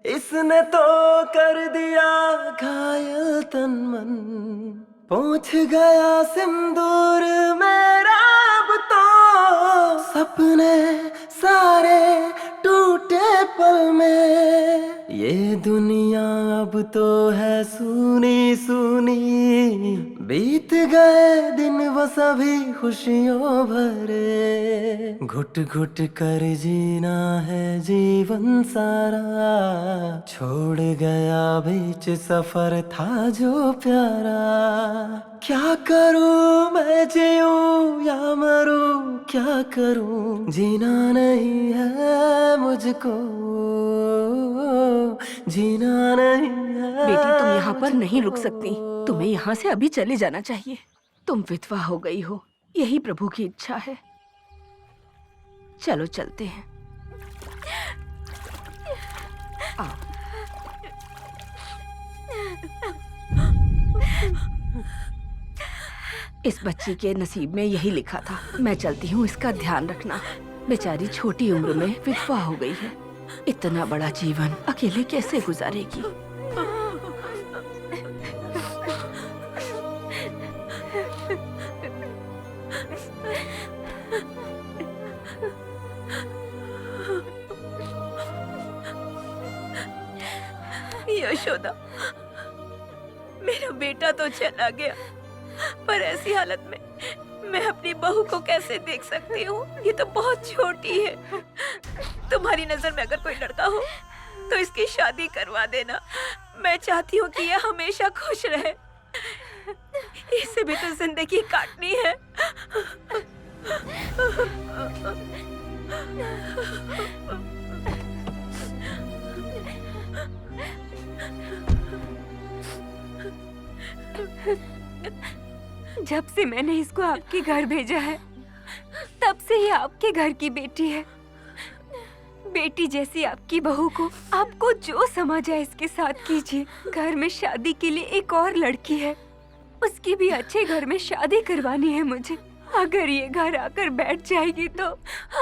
इसने तो कर दिया घायल तन मन, पहुंच गया सिंदूर मेरा अब तो, सपने सारे टूटे पल में, ये दुनिया अब तो है सूनी सूनी, बीत गए दिन वो सभी खुशियों भरे, घुट घुट कर जीना है जीवन सारा, छोड़ गया बीच सफर था जो प्यारा, क्या करूं मैं जीऊं या मरूं क्या करूं, जीना नहीं है मुझको, जीना नहीं है। बेटी तुम यहाँ पर नहीं रुक सकती, तुम्हें यहाँ से अभी चले जाना चाहिए। तुम विधवा हो गई हो, यही प्रभु की इच्छा है। चलो चलते हैं। आओ। इस बच्ची के नसीब में यही लिखा था। मैं चलती हूँ, इसका ध्यान रखना। बेचारी छोटी उम्र में विधवा हो गई है, इतना बड़ा जीवन अकेले कैसे गुजारेगी। यशोदा, मेरा बेटा तो चला गया, पर ऐसी हालत में मैं अपनी बहू को कैसे देख सकती हूँ? ये तो बहुत छोटी है। तुम्हारी नजर में अगर कोई लड़का हो तो इसकी शादी करवा देना। मैं चाहती हूँ कि ये हमेशा खुश रहे। इसे भी तो जिंदगी काटनी है। जब से मैंने इसको आपके घर भेजा है, तब से ही आपके घर की बेटी है। बेटी जैसी आपकी बहू को आपको जो समझ आए इसके साथ कीजिए। घर में शादी के लिए एक और लड़की है, उसकी भी अच्छे घर में शादी करवानी है मुझे। अगर ये घर आकर बैठ जाएगी तो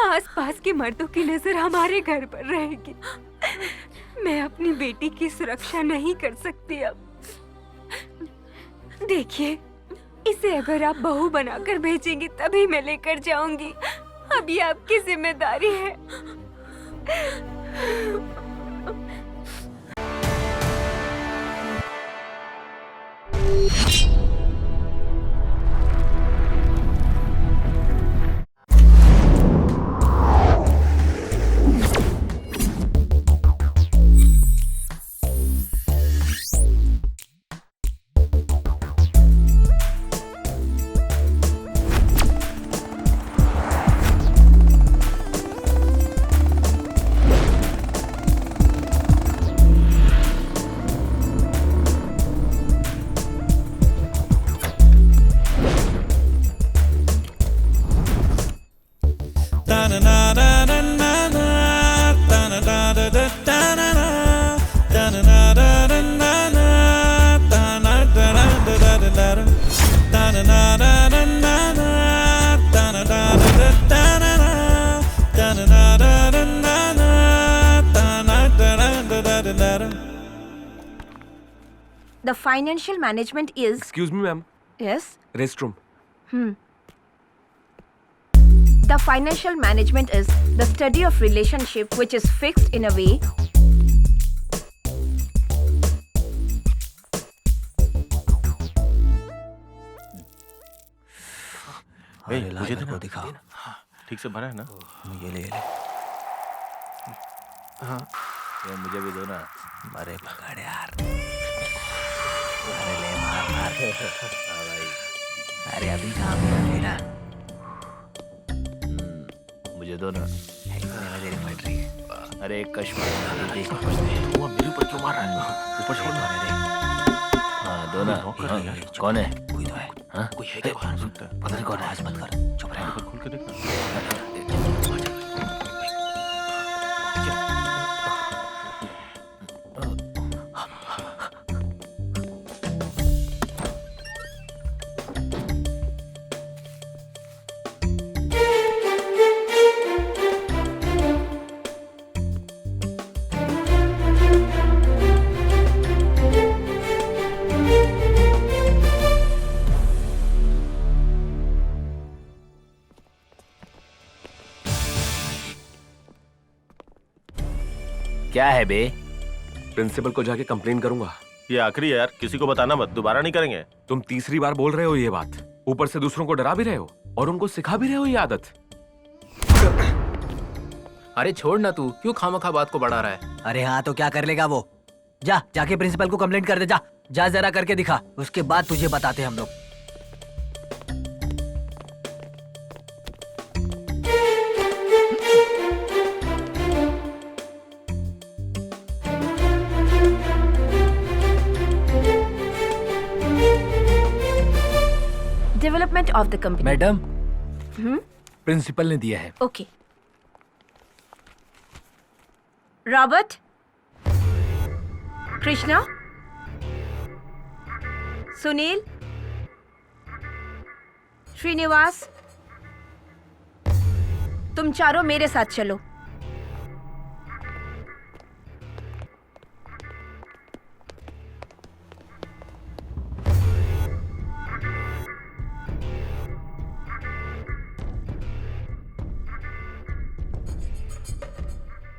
आसपास के मर्दों की नजर हमारे घर पर रहेगी। मैं अपनी बेटी की सुरक्षा नहीं कर सकती अब। देखिए, इसे अगर आप बहू बनाकर भेजेंगी तभी मैं लेकर जाऊंगी। अब ये आपकी जिम्मेदारी है। The financial management is... Excuse me, ma'am. Yes? Restroom. The financial management is the study of relationship which is fixed in a way मुझे तो दिखा। ठीक से भरा है ना? ये ले हाँ, ये मुझे भी दो ना। अरे पकड़ यार। अरे ले मार मार। हाँ भाई। अरे अभी कहाँ पे मेरा? मुझे दो ना। मेरी फट रही है। अरे कश्मीर वो मेरे ऊपर क्यों मार रहा है? ऊपर छोड़ मारे दे। हाँ दो ना। कौन है? कोई तो है। हाँ? कोई है क्या? पता नहीं कौन है। आज मत कर। चुप रह। खोल के देखना। क्या है बे? प्रिंसिपल को जाके कंप्लेन करूंगा। ये आखिरी है यार, किसी को बताना मत, दोबारा नहीं करेंगे। तुम तीसरी बार बोल रहे हो ये बात, ऊपर से दूसरों को डरा भी रहे हो और उनको सिखा भी रहे हो ये आदत। अरे छोड़ ना, तू क्यों खामखा बात को बढ़ा रहा है? अरे हाँ तो क्या कर लेगा वो? जाके प्रिंसिपल को कंप्लेंट कर दे। जा जरा करके दिखा, उसके बाद तुझे बताते हम लोग। Development of the company. Madam, principal ने दिया है। Okay. Robert, Krishna, Sunil, Srinivas, तुम चारों मेरे साथ चलो।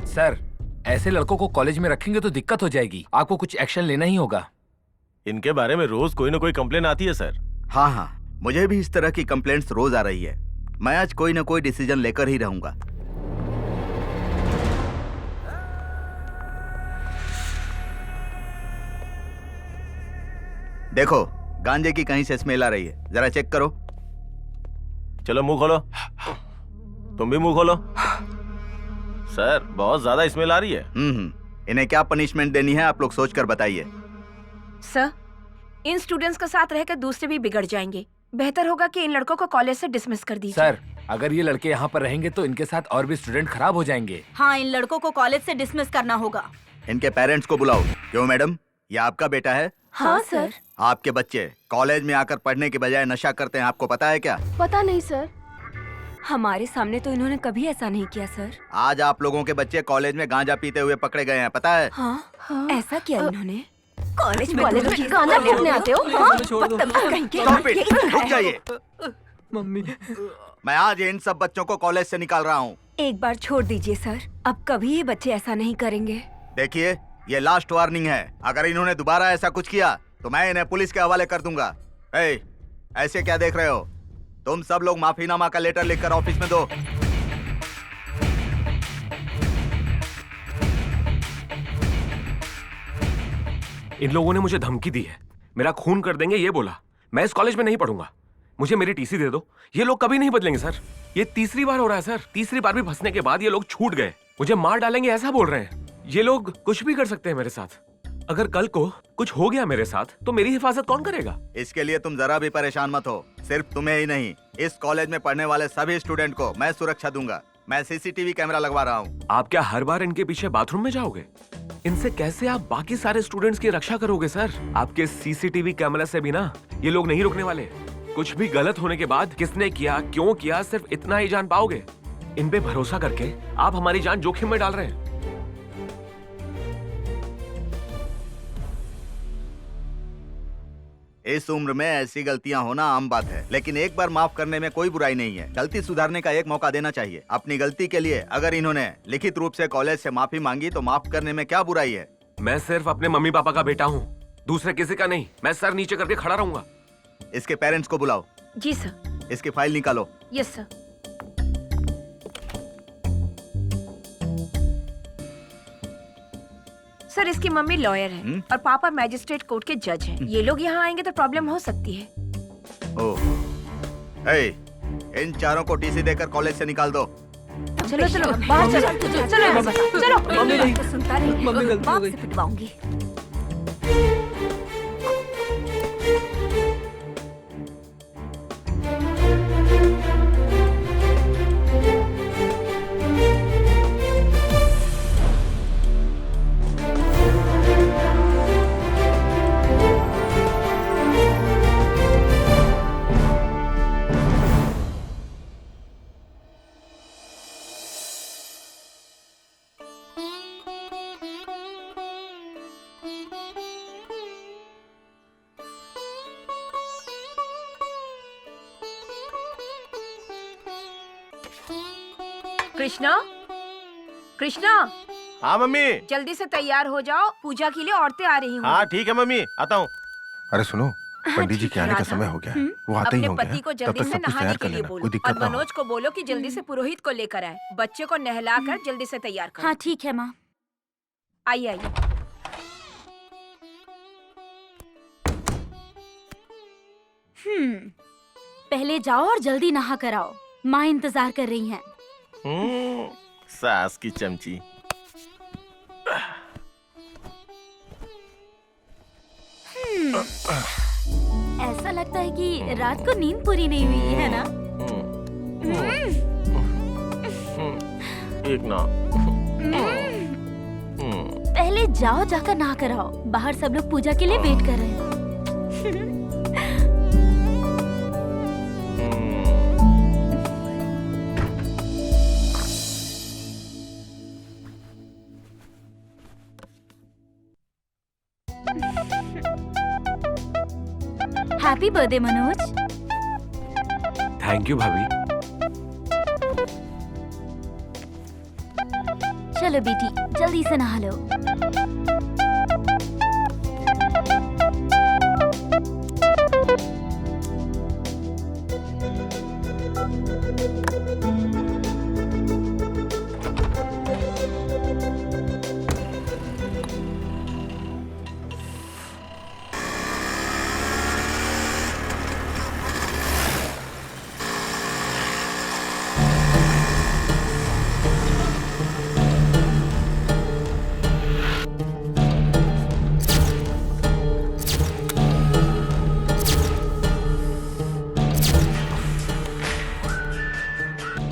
सर, ऐसे लड़कों को कॉलेज में रखेंगे तो दिक्कत हो जाएगी। आपको कुछ एक्शन लेना ही होगा। इनके बारे में रोज कोई ना कोई कंप्लेन आती है सर। हाँ हाँ, मुझे भी इस तरह की कंप्लेंट्स रोज आ रही है। मैं आज कोई ना कोई डिसीजन लेकर ही रहूंगा। देखो, गांजे की कहीं से स्मेल आ रही है, जरा चेक करो। चलो मुंह खोलो, तुम भी मुंह खोलो। सर, बहुत ज्यादा स्मेल आ रही है। इन्हें क्या पनिशमेंट देनी है आप लोग सोच कर बताइए। सर, इन स्टूडेंट्स के साथ रहकर दूसरे भी बिगड़ जाएंगे। बेहतर होगा कि इन लड़कों को कॉलेज से डिसमिस कर दीजिए। सर, अगर ये लड़के यहाँ पर रहेंगे तो इनके साथ और भी स्टूडेंट खराब हो जाएंगे। हाँ, इन लड़कों को कॉलेज से डिसमिस करना होगा। इनके पेरेंट्स को बुलाओ। क्यों मैडम, ये आपका बेटा है? हाँ सर। आपके बच्चे कॉलेज में आकर पढ़ने के बजाय नशा करते हैं, आपको पता है क्या? पता नहीं सर, हमारे सामने तो इन्होंने कभी ऐसा नहीं किया सर। आज आप लोगों के बच्चे कॉलेज में गांजा पीते हुए पकड़े गए हैं, पता है? हाँ, ऐसा किया इन्होंने? कॉलेज में गाना पीने आते हो? हाँ? Stop it! रुक जाइए। मम्मी, मैं आज इन सब बच्चों को कॉलेज से निकाल रहा हूँ। एक बार छोड़ दीजिए सर, अब कभी ये बच्चे ऐसा नहीं करेंगे। देखिए, ये लास्ट वार्निंग है। अगर इन्होंने दोबारा ऐसा कुछ किया तो मैं इन्हें पुलिस के हवाले कर दूंगा। ऐसे क्या देख रहे हो? तुम सब लोग माफीनामा का लेटर लिखकर ऑफिस में दो। इन लोगों ने मुझे धमकी दी है, मेरा खून कर देंगे ये बोला। मैं इस कॉलेज में नहीं पढ़ूंगा, मुझे मेरी टीसी दे दो। ये लोग कभी नहीं बदलेंगे सर। ये तीसरी बार हो रहा है सर। तीसरी बार भी फंसने के बाद ये लोग छूट गए, मुझे मार डालेंगे ऐसा बोल रहे हैं। ये लोग कुछ भी कर सकते हैं मेरे साथ। अगर कल को कुछ हो गया मेरे साथ तो मेरी हिफाजत कौन करेगा? इसके लिए तुम जरा भी परेशान मत हो। सिर्फ तुम्हें ही नहीं, इस कॉलेज में पढ़ने वाले सभी स्टूडेंट को मैं सुरक्षा दूंगा। मैं सीसीटीवी कैमरा लगवा रहा हूँ। आप क्या हर बार इनके पीछे बाथरूम में जाओगे? इनसे कैसे आप बाकी सारे स्टूडेंट्स की रक्षा करोगे सर? आपके सीसीटीवी कैमरा से भी ना ये लोग नहीं रुकने वाले। कुछ भी गलत होने के बाद किसने किया, क्यों किया, सिर्फ इतना ही जान पाओगे। इन पे भरोसा करके आप हमारी जान जोखिम में डाल रहे हैं। इस उम्र में ऐसी गलतियां होना आम बात है, लेकिन एक बार माफ करने में कोई बुराई नहीं है। गलती सुधारने का एक मौका देना चाहिए। अपनी गलती के लिए अगर इन्होंने लिखित रूप से कॉलेज से माफी मांगी तो माफ करने में क्या बुराई है? मैं सिर्फ अपने मम्मी पापा का बेटा हूँ, दूसरे किसी का नहीं। मैं सर नीचे करके खड़ा रहूंगा। इसके पेरेंट्स को बुलाओ। जी सर। इसकी फाइल निकालो। Yes sir. सर, इसकी मम्मी लॉयर है और पापा मैजिस्ट्रेट कोर्ट के जज हैं। ये लोग यहाँ आएंगे तो प्रॉब्लम हो सकती है। ओह, इन चारों को टीसी देकर कॉलेज से निकाल दो। चलो चलो बाहर चलो। चलो मम्मी नहीं, तो सुनता नहीं, मम्मी गलती हो गई। बाप से पिटवाऊंगी। कृष्णा, कृष्णा, हाँ मम्मी। जल्दी से तैयार हो जाओ, पूजा के लिए औरतें आ रही हाँ ठीक है मम्मी, आता हूँ। अरे सुनो, पंडित जी के आने का समय हो गया है, वो आते ही अपने होंगे। पति को तब जल्दी तक से सब कुछ नहाने तैयार के कर लिए लेना, कोई बोलो दिक्कत और ना हो। मनोज को बोलो कि जल्दी से पुरोहित को लेकर आए। बच्चे को नहलाकर जल्दी से तैयार करो। हाँ ठीक है माँ। आइए आइए। पहले जाओ और जल्दी नहा कर आओ, माँ इंतजार कर रही हैं। सास की चमची। ऐसा लगता है कि रात को नींद पूरी नहीं हुई है ना? एक ना। पहले जाओ, जाकर नहा कर आओ। बाहर सब लोग पूजा के लिए वेट कर रहे हैं। Happy birthday Manoj. Thank you भाभी। चलो बेटी, जल्दी से नहा लो।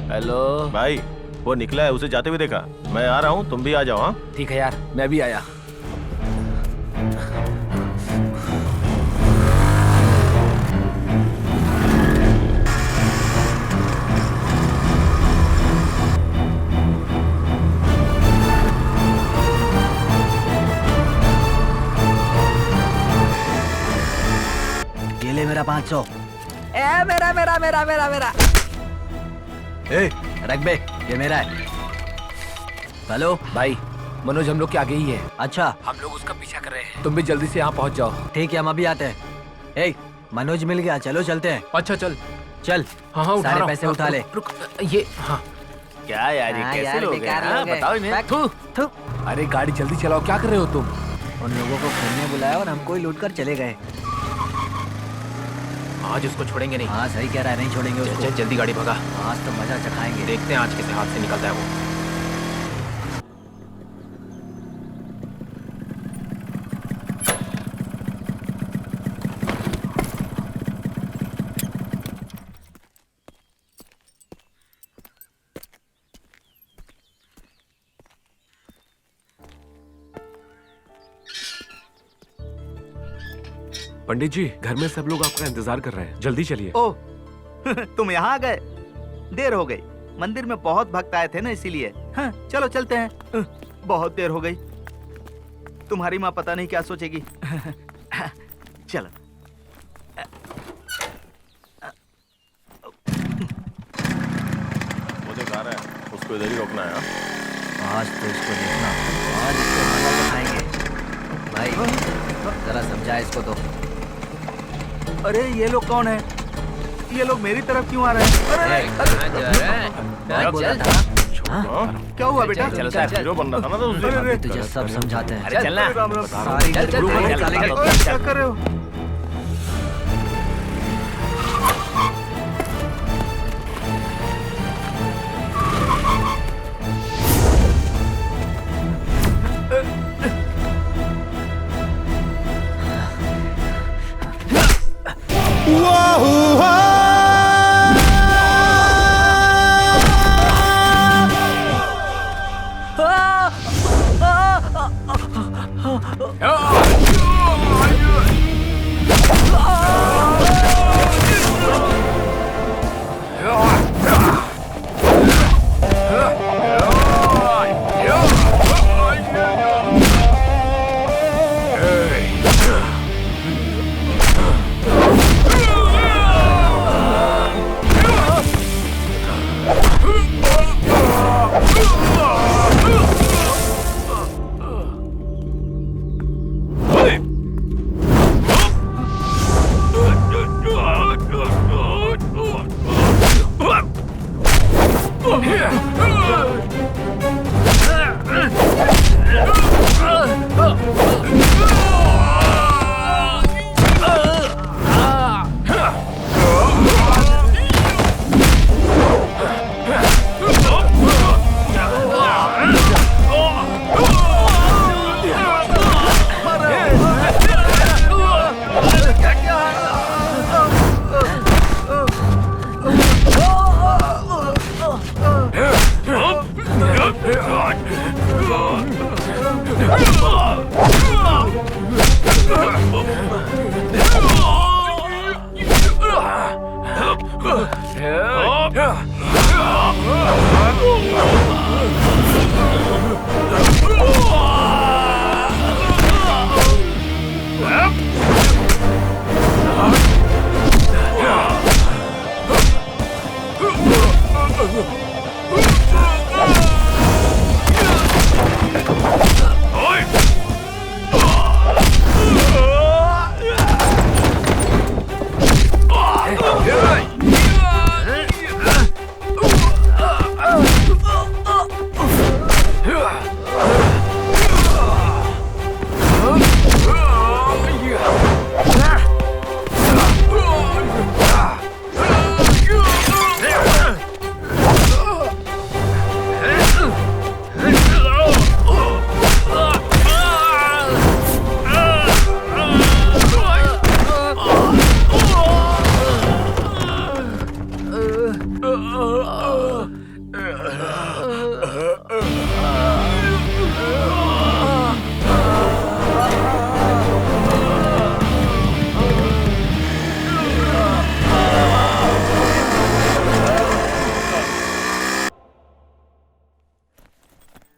हेलो भाई, वो निकला है, उसे जाते हुए देखा। मैं आ रहा हूँ, तुम भी आ जाओ। हाँ ठीक है यार, मैं भी आया। ये ले मेरा 500। ए मेरा मेरा मेरा मेरा मेरा। ए, रख बे, ये मेरा है। हेलो भाई, मनोज हम लोग के आगे ही है। अच्छा, हम लोग उसका पीछा कर रहे हैं। तुम भी जल्दी से यहाँ पहुँच जाओ। ठीक है, हम अभी आते हैं। ए, मनोज मिल गया, चलो चलते हैं। अच्छा चल। चल, हाँ उठा सारे रहा हूँ। पैसे उठा ले। रुक, ये हाँ। क्या यार, ये हाँ कैसे यार, लोग हैं? बेकार हाँ, लोग हैं। बताओ इन्हें। थू। अरे गाड़ी जल्दी चलाओ, क्या कर रहे हो तुम? उन लोगों को खेलने बुलाया और हमको ही लूट कर चले गए। आज उसको छोड़ेंगे नहीं। हाँ सही कह रहा है, नहीं छोड़ेंगे उसको। चल जल्दी गाड़ी भगा। आज तो मजा चखाएंगे। देखते हैं आज किस हाथ से निकलता है वो। पंडित जी, घर में सब लोग आपका इंतजार कर रहे हैं, जल्दी चलिए। ओह, तुम यहाँ आ गए? देर हो गई। मंदिर में बहुत भक्त आए थे ना, इसीलिए। हाँ, चलो चलते हैं। बहुत देर हो गई। तुम्हारी माँ पता नहीं क्या सोचेगी। चलो। मुझे कहा रहा है, उसको इधर ही रोकना है। हाँ? आज तो इसको देखना, आज इसको मजा चखाएंगे। भाई, जरा समझा इसको तो। अरे ये लोग कौन है? ये लोग मेरी तरफ क्यों आ रहे हैं? मैं बोला था ना। हाँ? क्या हुआ बेटा? चलो साहब, हीरो बन रहा था ना, तो उस दिन। अभी तुझे सब समझाते हैं। अरे चलना। सारी क्या कर रहे हो?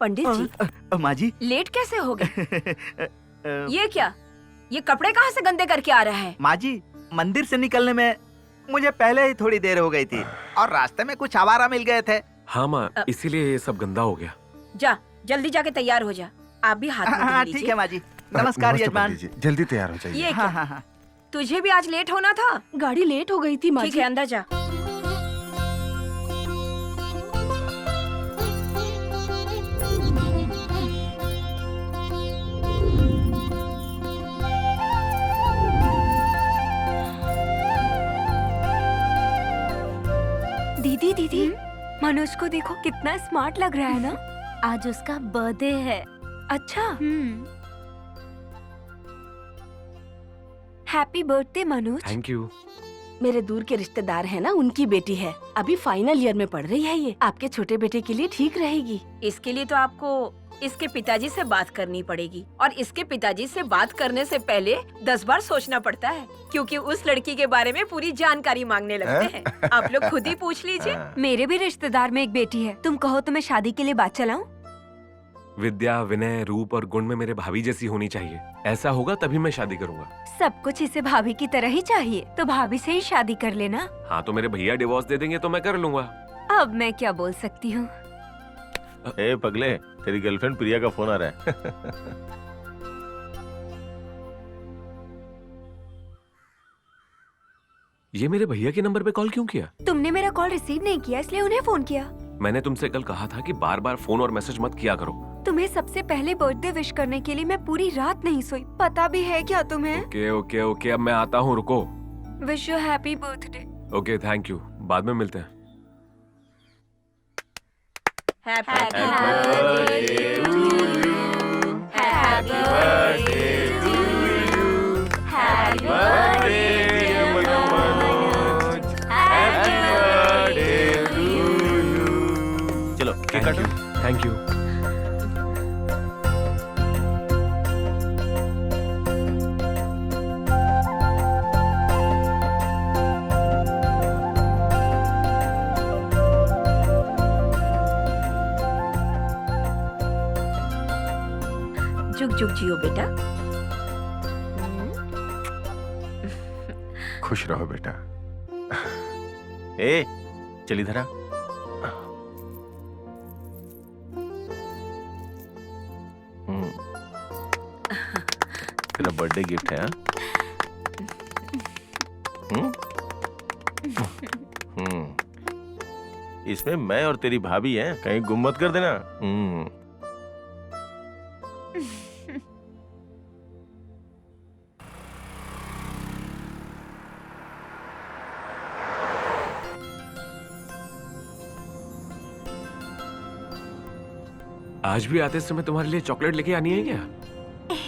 पंडित जी माँ जी लेट कैसे हो गए? ये क्या? ये कपड़े कहाँ से गंदे करके आ रहा है? माँ जी मंदिर से निकलने में मुझे पहले ही थोड़ी देर हो गई थी और रास्ते में कुछ आवारा मिल गए थे। हाँ माँ, इसीलिए ये सब गंदा हो गया। जा जल्दी जाके तैयार हो जा। आप भी हाथ में धो लीजिए। ठीक है माँ जी। नमस्कार नमस्ते यजमान। पंडित जी, जल्दी तैयार हो जाइए। ये क्या? तुझे भी आज लेट होना था? गाड़ी लेट हो गई थी माँ ठीक जी। है अंदर जा। दीदी दीदी मनोज को देखो कितना स्मार्ट लग रहा है ना। आज उसका बर्थडे है। अच्छा। Happy birthday Manoj. Thank you. मेरे दूर के रिश्तेदार है ना, उनकी बेटी है, अभी फाइनल ईयर में पढ़ रही है। ये आपके छोटे बेटे के लिए ठीक रहेगी। इसके लिए तो आपको इसके पिताजी से बात करनी पड़ेगी और इसके पिताजी से बात करने से पहले 10 बार सोचना पड़ता है, क्योंकि उस लड़की के बारे में पूरी जानकारी मांगने लगते हैं। आप लोग खुद ही पूछ लीजिए। मेरे भी रिश्तेदार में एक बेटी है। तुम कहो तो मैं शादी के लिए बात चलाऊं? विद्या, विनय, रूप और गुण में मेरे भाभी जैसी होनी चाहिए। ऐसा होगा तभी मैं शादी करूंगा। सब कुछ इसे भाभी की तरह ही चाहिए, तो भाभी से ही शादी कर लेना। हाँ तो मेरे भैया डिवोर्स दे देंगे तो मैं कर लूंगा। अब मैं क्या बोल सकती हूँ। ए पगले, तेरी गर्लफ्रेंड प्रिया का फोन आ रहा है। ये मेरे भैया के नंबर पे कॉल क्यों किया? तुमने मेरा कॉल रिसीव नहीं किया इसलिए उन्हें फोन किया। मैंने तुमसे कल कहा था कि बार बार फोन और मैसेज मत किया करो। तुम्हें सबसे पहले बर्थडे विश करने के लिए मैं पूरी रात नहीं सोई। पता भी है क्या तुम्हें? ओके ओके ओके, अब मैं आता हूँ, रुको। Wish you happy birthday. Okay thank you, बाद में मिलते हैं। Happy birthday to you. Happy birthday to you. Happy birthday dear Manoj. Happy birthday to you. चलो केक काटो। Thank you. जुग जुग जियो बेटा। खुश रहो बेटा। ए चल इधर आ। तेरा बर्थडे गिफ्ट है। इसमें मैं और तेरी भाभी हैं, कहीं गुम मत कर देना। आज भी आते समय तुम्हारे लिए चॉकलेट लेके आनी है क्या?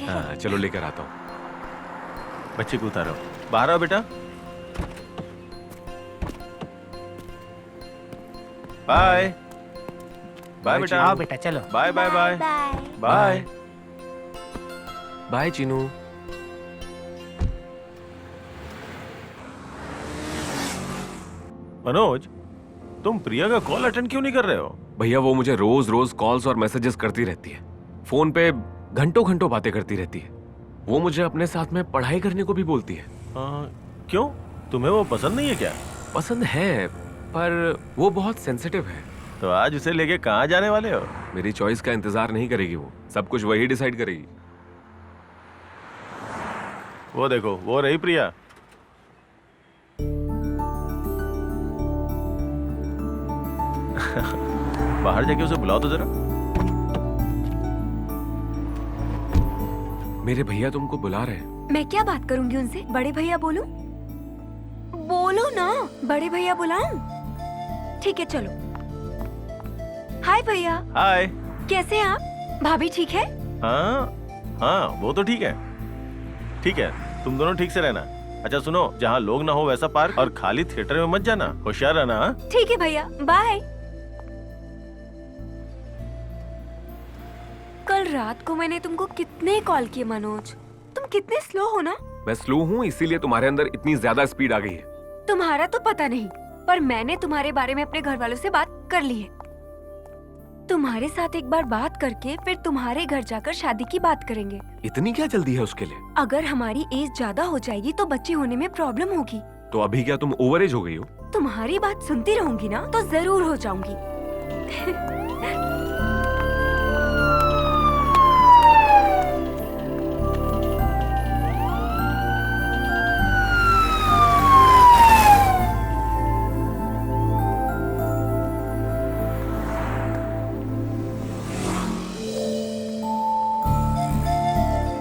हाँ चलो लेकर आता हूँ। बच्चे को उतारो, बाहर आओ बेटा। बाय बाय बेटा। आओ बेटा चलो। Bye bye bye bye. Bye Chinu. Manoj, तुम प्रिया का कॉल अटेंड क्यों नहीं कर रहे हो? भैया वो मुझे रोज रोज कॉल्स और मैसेजेस करती रहती है, फोन पे घंटों घंटों बातें करती रहती है। वो मुझे अपने साथ में पढ़ाई करने को भी बोलती है। क्यों, तुम्हें वो पसंद नहीं है क्या? पसंद है, पर वो बहुत सेंसिटिव है। तो आज उसे लेके कहाँ जाने वाले हो? मेरी चॉइस का इंतजार नहीं करेगी, वो सब कुछ वही डिसाइड करेगी। वो देखो, वो रही प्रिया। बाहर जाके उसे बुलाओ तो जरा। मेरे भैया तुमको बुला रहे हैं। मैं क्या बात करूंगी उनसे? बड़े भैया बोलूं? बोलो ना, बड़े भैया बुलाऊं? ठीक है चलो। हाय भैया। हाय। कैसे हैं आप? भाभी ठीक है? हाँ, वो तो ठीक है। ठीक है, तुम दोनों ठीक से रहना। अच्छा सुनो, जहाँ लोग ना हो वैसा पार्क, और खाली थिएटर में मत जाना, होशियार रहना। हाँ? ठीक है भैया, बाय। कल रात को मैंने तुमको कितने कॉल किए मनोज, तुम कितने स्लो हो ना। मैं स्लो हूँ, इसीलिए तुम्हारे अंदर इतनी ज्यादा स्पीड आ गई है। तुम्हारा तो पता नहीं, पर मैंने तुम्हारे बारे में अपने घर वालों से बात कर ली है। तुम्हारे साथ एक बार बात करके फिर तुम्हारे घर जाकर शादी की बात करेंगे। इतनी क्या जल्दी है उसके लिए? अगर हमारी एज ज्यादा हो जाएगी तो बच्चे होने में प्रॉब्लम होगी। तो अभी क्या तुम ओवर एज हो गई हो? तुम्हारी बात सुनती रहूंगी ना तो जरूर हो जाऊंगी।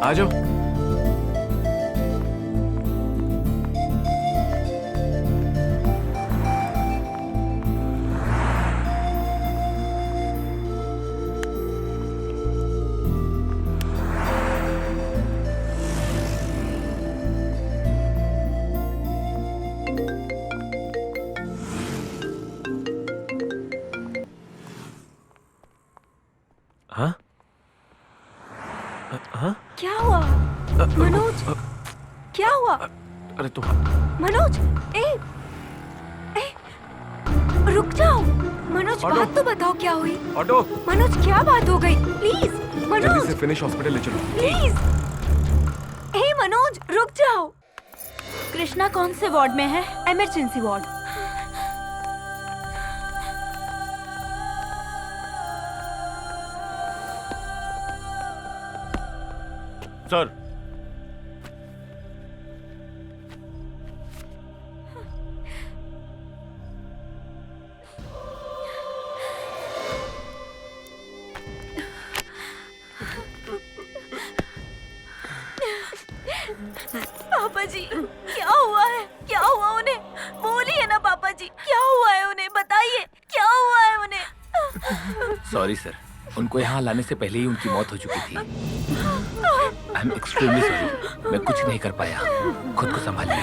आ जाओ। हाँ? हाँ? क्या हुआ मनोज? क्या हुआ? अरे तुम मनोज, रुक जाओ मनोज, ऑटो। बात तो बताओ क्या हुई? ऑटो। मनोज क्या बात हो गई? प्लीज जल्दी मनोज, से फिनिश हॉस्पिटल ले चलो। प्लीज। मनोज रुक जाओ। कृष्णा कौन से वार्ड में है? Emergency ward. सर, पापा जी क्या हुआ है? क्या हुआ उन्हें? बोलिए ना पापा जी, क्या हुआ है उन्हें? बताइए क्या हुआ है उन्हें? सॉरी सर, उनको यहाँ लाने से पहले ही उनकी मौत हो चुकी थी। आई एम एक्सट्रीमली सॉरी, मैं कुछ नहीं कर पाया। खुद को संभालिए।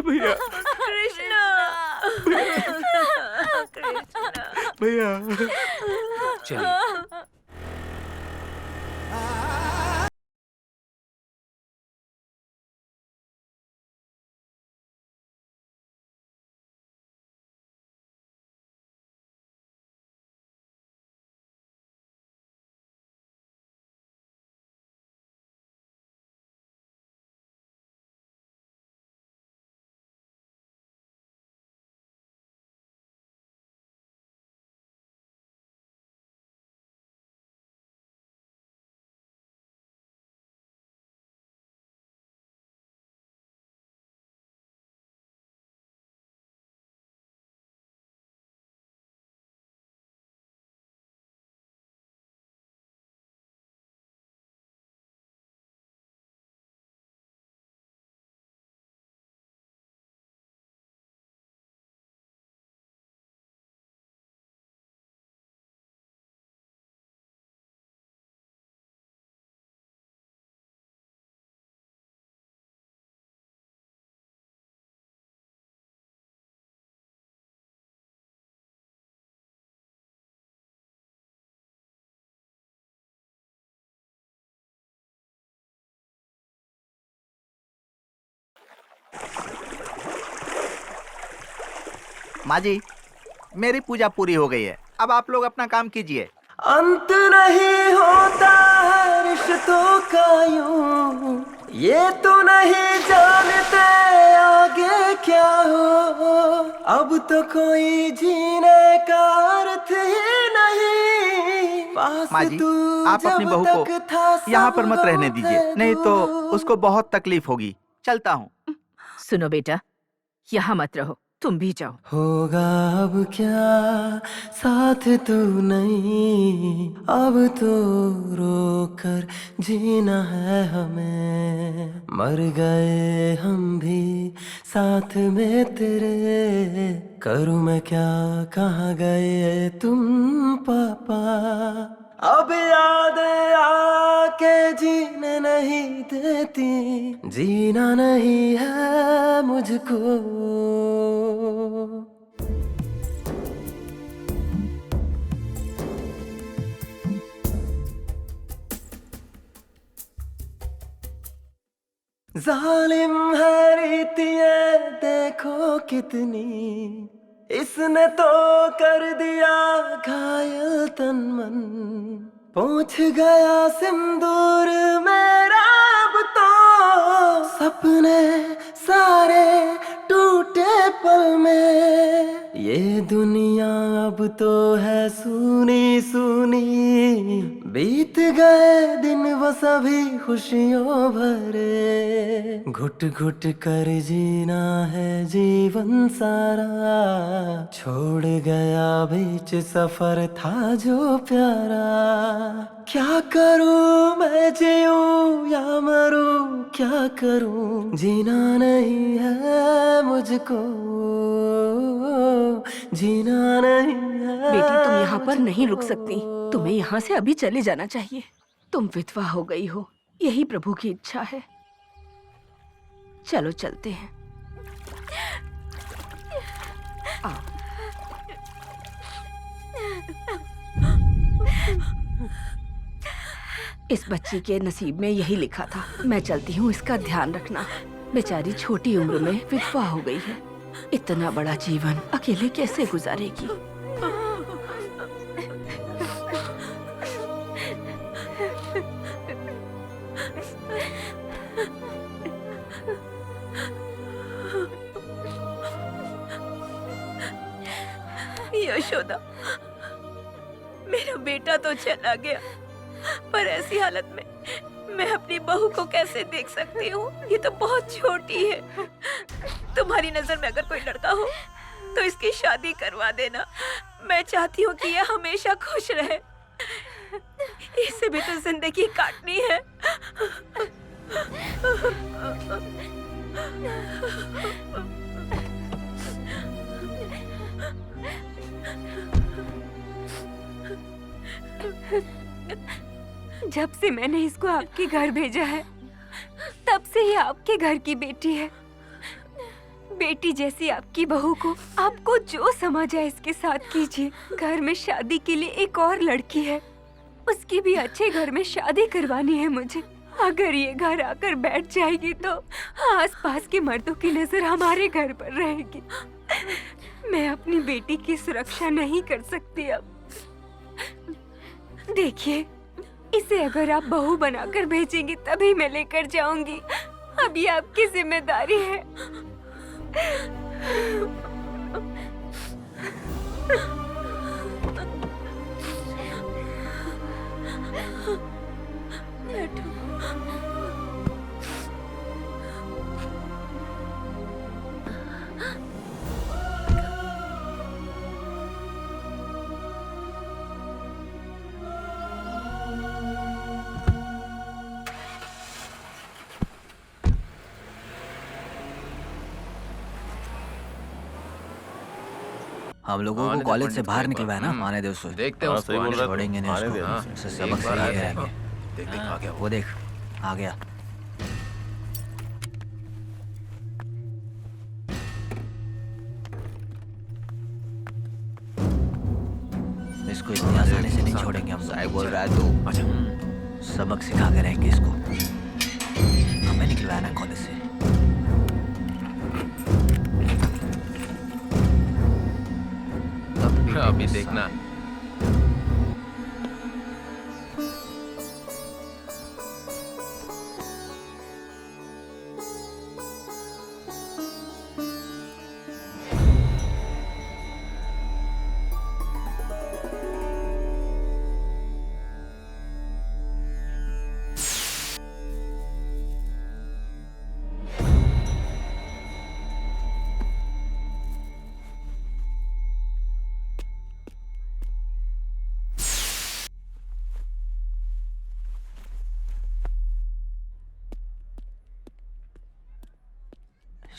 भैया, भैया, चलिए। माँ जी, मेरी पूजा पूरी हो गई है, अब आप लोग अपना काम कीजिए। अंत नहीं होता है रिश्तों का यूं, ये तो नहीं जानते आगे क्या हो। अब तो कोई जीने का अर्थ ही नहीं। माँ जी, आप अपनी बहू को यहाँ पर मत रहने दीजिए, नहीं तो उसको बहुत तकलीफ होगी। चलता हूँ। सुनो बेटा, यहाँ मत रहो, तुम भी जाओ। होगा अब क्या साथ तू नहीं, अब तो रोकर जीना है हमें। मर गए हम भी साथ में तेरे, करूँ मैं क्या, कहाँ गए तुम पापा। अब याद आके जीने नहीं देती, जीना नहीं है मुझको। जालिम है रीतियां देखो कितनी, इसने तो कर दिया घायल तन मन। पहुंच गया सिंदूर मेरा अब तो, सपने सारे टूटे पल में। ये दुनिया अब तो है सूनी सूनी, बीत गए दिन वो सभी खुशियों भरे। घुट घुट कर जीना है जीवन सारा, छोड़ गया बीच सफर था जो प्यारा। क्या करूं मैं, जीऊं या मरूं, क्या करूं, जीना नहीं है मुझको, जीना नहीं है। बेटी तुम यहाँ पर नहीं रुक सकती, तुम्हें यहाँ से अभी चले जाना चाहिए। तुम विधवा हो गई हो, यही प्रभु की इच्छा है। चलो चलते हैं। आओ। इस बच्ची के नसीब में यही लिखा था। मैं चलती हूँ, इसका ध्यान रखना। बेचारी छोटी उम्र में विधवा हो गई है, इतना बड़ा जीवन अकेले कैसे गुजारेगी। यशोदा, मेरा बेटा तो चला गया, पर ऐसी हालत में मैं अपनी बहू को कैसे देख सकती हूँ? ये तो बहुत छोटी है। तुम्हारी नजर में अगर कोई लड़का हो तो इसकी शादी करवा देना। मैं चाहती हूँ कि ये हमेशा खुश रहे। इसे भी तो जिंदगी काटनी है। जब से मैंने इसको आपके घर भेजा है, तब से ये आपके घर की बेटी है। बेटी जैसी आपकी बहू को आपको जो समझ आए इसके साथ कीजिए। घर में शादी के लिए एक और लड़की है, उसकी भी अच्छे घर में शादी करवानी है मुझे। अगर ये घर आकर बैठ जाएगी तो आसपास के मर्दों की नजर हमारे घर पर रहेगी। मैं अपनी बेटी की सुरक्षा नहीं कर सकती अब। देखिए, इसे अगर आप बहू बनाकर भेजेंगी तभी मैं लेकर जाऊंगी। अब ये आपकी जिम्मेदारी है। हम लोगों को कॉलेज से बाहर निकलवाया ना, आने दे उसको। देखते हैं उसको, आने दे। छोड़ेंगे नहीं आने दे उसको, उसे। उससे सबक बार आ सीखे जाएगा। रहेंगे। देख आ गया वो देख आ गया। इसको इतनी आसानी से नहीं छोड़ेंगे हम। साहब बोल रहा है तू। अच्छा, सबक सिखा के रहेंगे इसको। हमें निकलवाया ना कॉलेज से। अभी देखना।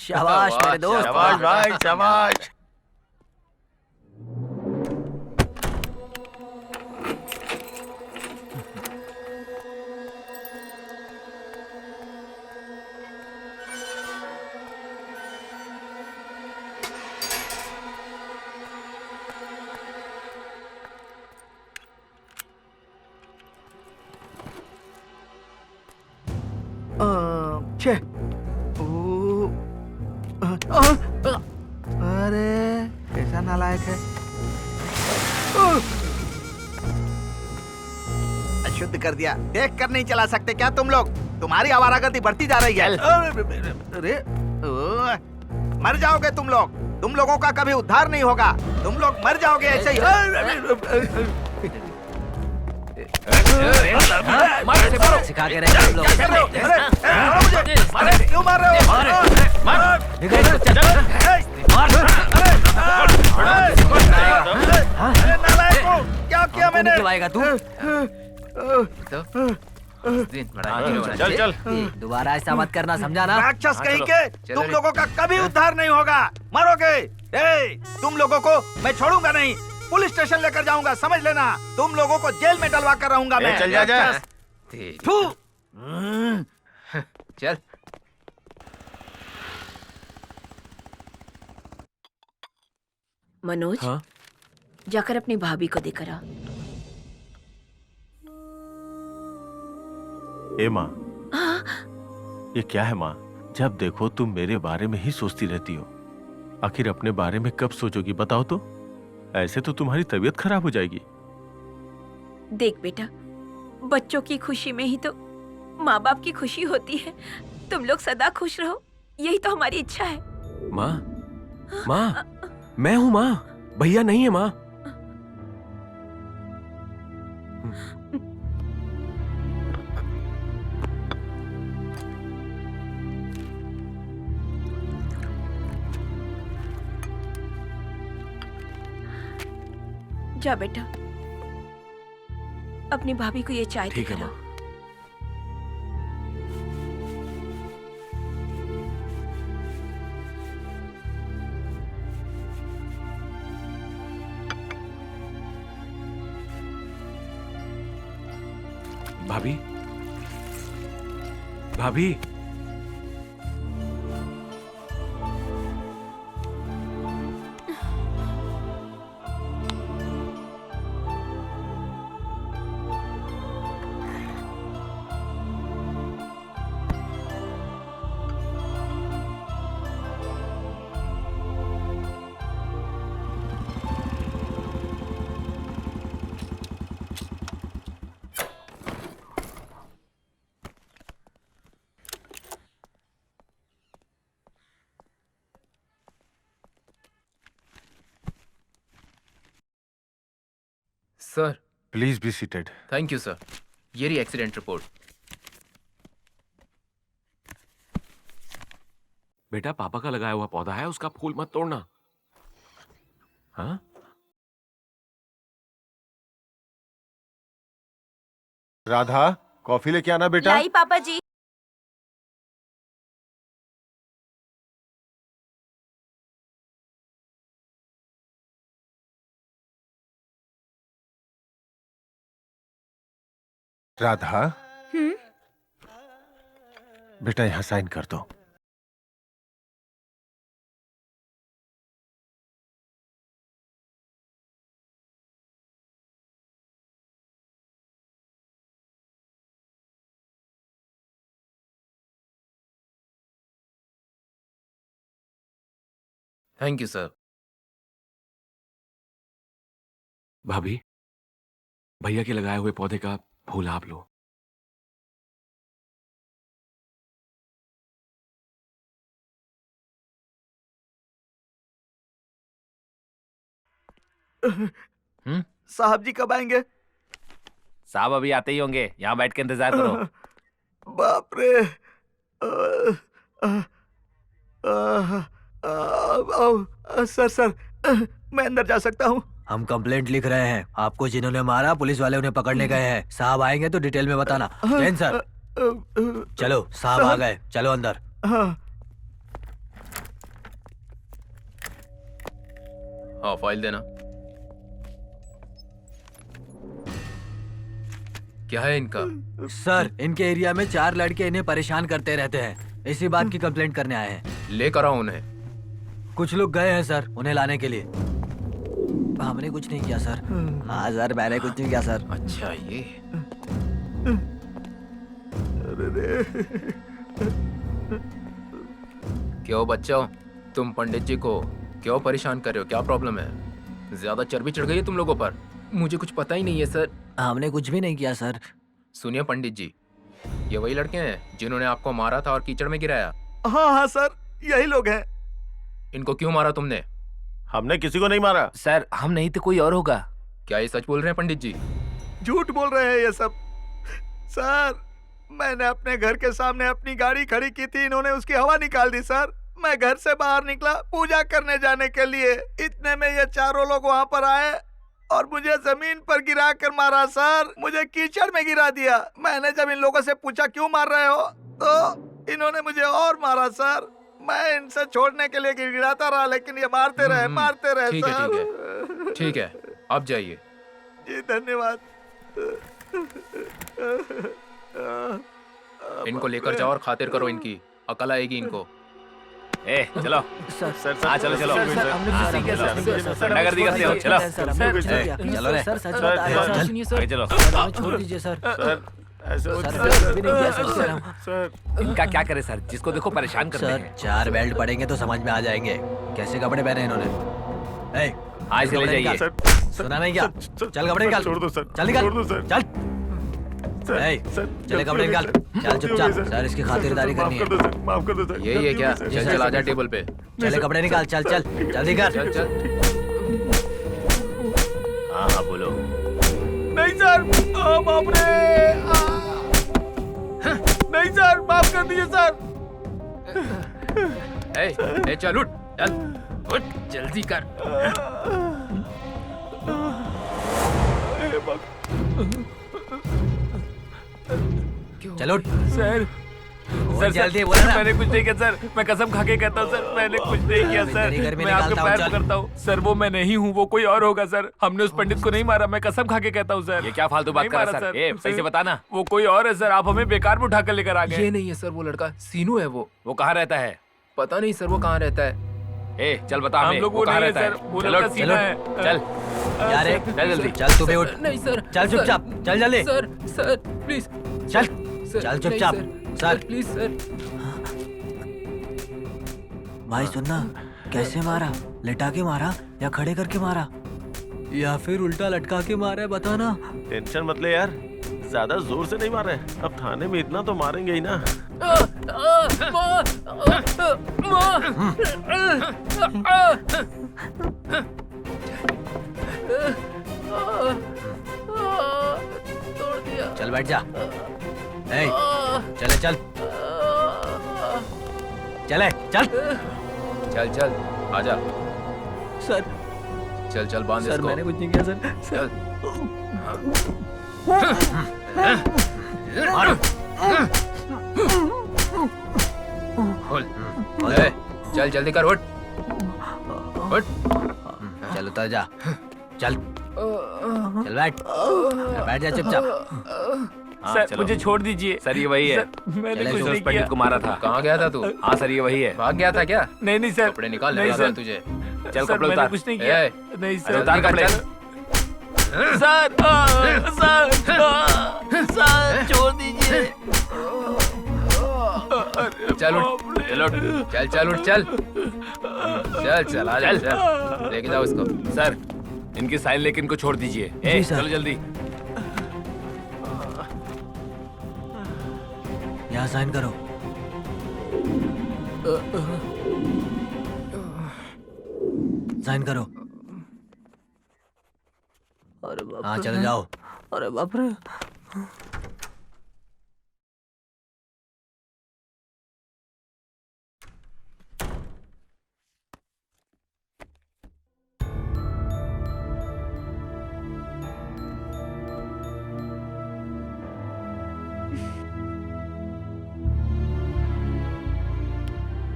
शाबाश मेरे दोस्त। शाबाश भाई, शाबाश। छे अरे कैसा नालायक है। अशुद्ध कर दिया। देख कर नहीं चला सकते क्या तुम लोग? तुम्हारी आवारागर्दी बढ़ती जा रही है। अरे मर जाओगे तुम लोग। तुम लोगों का कभी उद्धार नहीं होगा। तुम लोग मर जाओगे ऐसे ही। सिखा के रहे तुम लोग। क्यों मार रहे हो? नालायक हो, क्या किया मैंने? निकलवाएगा तू? चल चल। दोबारा ऐसा मत करना, समझा ना? राक्षस कहीं के तुम लोगों का कभी उद्धार नहीं होगा। मरोगे। तुम लोगों को मैं छोड़ूंगा नहीं। पुलिस स्टेशन लेकर जाऊंगा, समझ लेना। तुम लोगों को जेल में डलवा कर रहूंगा मैं। चल जा। थू। चल। मनोज, हाँ? जाकर अपनी भाभी को देकर आ। ए माँ, ये क्या है माँ? जब देखो तुम मेरे बारे में ही सोचती रहती हो। आखिर अपने बारे में कब सोचोगी बताओ तो? ऐसे तो तुम्हारी तबीयत खराब हो जाएगी। देख बेटा, बच्चों की खुशी में ही तो माँ बाप की खुशी होती है। तुम लोग सदा खुश रहो, यही तो हमारी इच्छा है। माँ, माँ, मैं हूँ माँ, भैया नहीं है माँ। जा बेटा, अपनी भाभी को ये चाय ठीक है दिला। माँ। भाभी, भाभी, sir. Please be seated. Thank you sir. ये रही एक्सीडेंट रिपोर्ट। बेटा पापा का लगाया हुआ पौधा है, उसका फूल मत तोड़ना। हाँ? राधा, कॉफी लेके आना बेटा। लाई पापा जी। राधा, बेटा यहाँ साइन कर दो। Thank you sir. भाभी, भैया के लगाए हुए पौधे का फूल आप लो। साहब जी कब आएंगे? साहब अभी आते ही होंगे, यहाँ बैठ के इंतजार करो। बाप रे। सर मैं अंदर जा सकता हूँ? हम कंप्लेंट लिख रहे हैं। आपको जिन्होंने मारा पुलिस वाले उन्हें पकड़ने गए हैं। साहब आएंगे तो डिटेल में बताना। जैन सर चलो, साहब आ गए, चलो अंदर। हाँ फाइल देना। क्या है इनका? सर इनके एरिया में 4 लड़के इन्हें परेशान करते रहते हैं, इसी बात की कंप्लेंट करने आए हैं। लेकर आओ उन्हें। कुछ लोग गए हैं सर उन्हें लाने के लिए। हमने कुछ नहीं किया सर। हाँ सर मैंने कुछ नहीं किया सर। अच्छा ये क्यों बच्चों, तुम पंडित जी को क्यों परेशान कर रहे हो? क्या प्रॉब्लम है? ज्यादा चर्बी चढ़ गई है तुम लोगों पर? मुझे कुछ पता ही नहीं है सर। हमने कुछ भी नहीं किया सर। सुनिए पंडित जी, ये वही लड़के हैं जिन्होंने आपको मारा था और कीचड़ में गिराया? हाँ सर यही लोग हैं। इनको क्यों मारा तुमने? हमने किसी को नहीं मारा सर, हम नहीं तो कोई और होगा। क्या ये सच बोल रहे हैं पंडित जी? झूठ बोल रहे हैं ये सब। सर मैंने अपने घर के सामने अपनी गाड़ी खड़ी की थी, इन्होंने उसकी हवा निकाल दी सर। मैं घर से बाहर निकला पूजा करने जाने के लिए, इतने में ये चारों लोग वहाँ पर आए और मुझे जमीन पर गिरा कर मारा सर। मुझे कीचड़ में गिरा दिया। मैंने जब इन लोगों से पूछा क्यों मार रहे हो तो इन्होंने मुझे और मारा सर। मैं इनसे छोड़ने के लिए गिराता रहा लेकिन ये मारते रहे ठीक है सर। ठीक है ठीक है, आप जाइए। जी धन्यवाद। इनको लेकर जाओ और खातिर करो इनकी, अकल आएगी इनको। ए चलो सर हाँ चलो चलो ठंडा कर दी करते हो, चलो चलो रे आगे चलो। छोड़ दीजिए सर। ऐसे सर इनका क्या करे सर, जिसको देखो परेशान करते सर हैं। 4 बेल्ट पड़ेंगे तो समझ में आ जाएंगे कैसे कपड़े पहने इन्होंने। ए, हाँ इसे ले कपड़े जाइए। निकाल। सुना नहीं क्या? चल कपड़े निकाल। छोड़ दो सर, चल निकाल। छोड़ दो सर। चल चले कपड़े निकाल। चल चुपचाप। सर इसकी खातिरदारी करनी है। माफ कर दो सर। यही है क्या? चल चल आजा टेबल पे। चले कपड़े निकाल। चल चल जल्दी कर। चल चल। हाँ हाँ बोलो। नहीं सर, बाप रे। नहीं सर, माफ कर दीजिए सर। ए चल उठ, चल उठ जल्दी कर। चलो सर सर जल्दी बोला ना। मैंने कुछ नहीं किया सर, मैं कसम खा के कहता हूँ सर, मैंने कुछ नहीं किया सर। तेरी घर में मैं आपके निकालता हूँ, पैर चल। पकड़ता हूँ सर, वो मैं नहीं हूँ, वो कोई और होगा सर। हमने उस पंडित को नहीं मारा, मैं कसम खा के कहता हूँ सर। ये क्या फालतू बात नहीं कर रहा मारा सर? ए सही से बताना। वो कोई और है सर, आप हमें बेकार में उठा कर लेकर आ गए। ये नहीं है सर, वो लड़का सीनू है। वो कहाँ रहता है? पता नहीं सर, वो कहाँ रहता है। ए चल बता हम हमें, लोग वो वो कहाँ नहीं है रहता है? सर, वो चलो लड़का सीना है। चल यार चल जल्दी। चल तू भी उठ। नहीं सर, चल चुपचाप। चल जल्दी। सर सर प्लीज चल सर, चल नहीं, चुपचाप। Sir please sir. भाई सुनना, कैसे मारा? लिटा के मारा या खड़े करके मारा या फिर उल्टा लटका के मारा है? बताना। टेंशन मत ले यार, ज्यादा जोर से नहीं मारे। अब थाने में इतना तो मारेंगे ही ना। चल बैठ जा। ए, चले चल चले चल। चल चल आजा। सर चल चल बांध सर इसको। मैंने कुछ नहीं किया सर। चल मारो। खोल। ए, चल जल्दी कर, उठ उठ। चल उतर जा। चल चल बैठ। बैठ जा चुपचाप। हाँ, चलो। मुझे छोड़ दीजिए सर ये वही है, मैंने चले कुछ जो नहीं उस पंडित किया। को मारा था। कहाँ गया था तू? हाँ सर ये वही है। भाग गया था क्या? नहीं नहीं सर, कपड़े निकाल, नहीं लगा सर। तुझे। चल सर, कपड़े मैंने उतार। कुछ नहीं किया। नहीं अरे उतार कपड़े। सर छोड़ दीजिए। चल उठ, चल उठ, चल चल उठ, चल चल चल आ जा, चल लेके जाओ इसको। सर इनकी साइन लेके इनको छोड़ दीजिए। जी, सर। चलो जल्दी। यहाँ साइन करो। साइन करो। अरे बाप हाँ रे। चले जाओ। अरे बाप रे।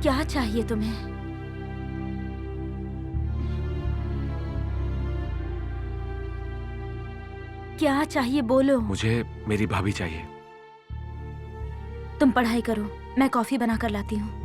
क्या चाहिए तुम्हें? क्या चाहिए बोलो। मुझे मेरी भाभी चाहिए। तुम पढ़ाई करो, मैं कॉफी बना कर लाती हूँ।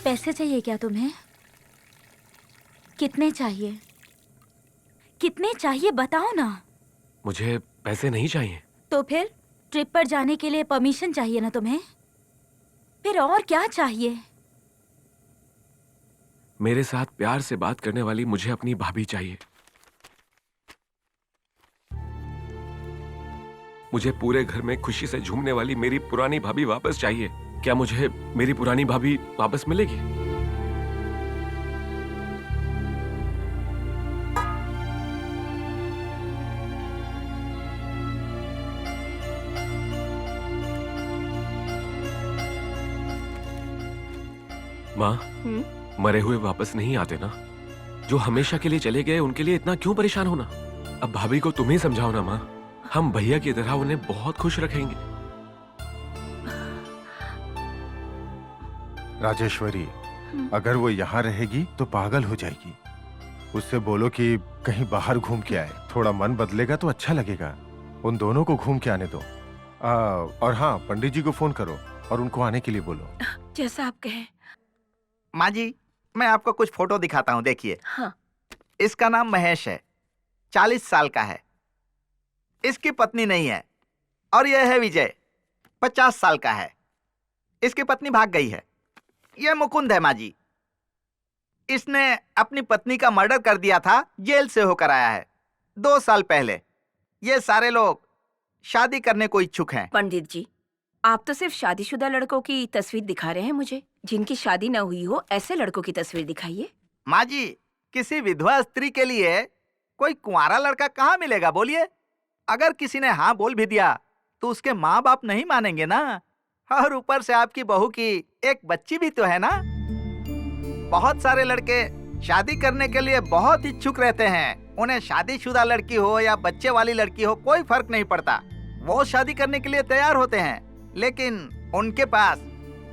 पैसे चाहिए क्या तुम्हें? कितने चाहिए? कितने चाहिए बताओ ना। मुझे पैसे नहीं चाहिए। तो फिर ट्रिप पर जाने के लिए परमिशन चाहिए ना तुम्हें? फिर और क्या चाहिए? मेरे साथ प्यार से बात करने वाली मुझे अपनी भाभी चाहिए। मुझे पूरे घर में खुशी से झूमने वाली मेरी पुरानी भाभी वापस चाहिए। क्या मुझे मेरी पुरानी भाभी वापस मिलेगी? माँ, मरे हुए वापस नहीं आते ना। जो हमेशा के लिए चले गए उनके लिए इतना क्यों परेशान होना? अब भाभी को तुम ही समझाओ ना माँ। हम भैया की तरह उन्हें बहुत खुश रखेंगे। राजेश्वरी, अगर वो यहाँ रहेगी तो पागल हो जाएगी। उससे बोलो कि कहीं बाहर घूम के आए। थोड़ा मन बदलेगा तो अच्छा लगेगा। उन दोनों को घूम के आने दो। और हाँ, पंडित जी को फोन करो और उनको आने के लिए बोलो। जैसा आप कहें। माँ जी, मैं आपको कुछ फोटो दिखाता हूँ, देखिए। हाँ। इसका नाम महेश है, 40 साल का है। इसकी पत्नी नहीं है। और यह है विजय, 50 साल का है। इसकी पत्नी भाग गई है। यह मुकुंद है माँ जी। इसने अपनी पत्नी का मर्डर कर दिया था, जेल से होकर आया है 2 साल पहले। ये सारे लोग शादी करने को इच्छुक हैं। पंडित जी, आप तो सिर्फ शादीशुदा लड़कों की तस्वीर दिखा रहे हैं मुझे। जिनकी शादी न हुई हो ऐसे लड़कों की तस्वीर दिखाइए। माँ जी, किसी विधवा स्त्री के लिए कोई कुंवारा लड़का कहाँ मिलेगा बोलिए? अगर किसी ने हाँ बोल भी दिया तो उसके माँ बाप नहीं मानेंगे ना। और ऊपर से आपकी बहू की एक बच्ची भी तो है ना। बहुत सारे लड़के शादी करने के लिए बहुत इच्छुक रहते हैं। उन्हें शादीशुदा लड़की हो या बच्चे वाली लड़की हो, कोई फर्क नहीं पड़ता। वो शादी करने के लिए तैयार होते हैं, लेकिन उनके पास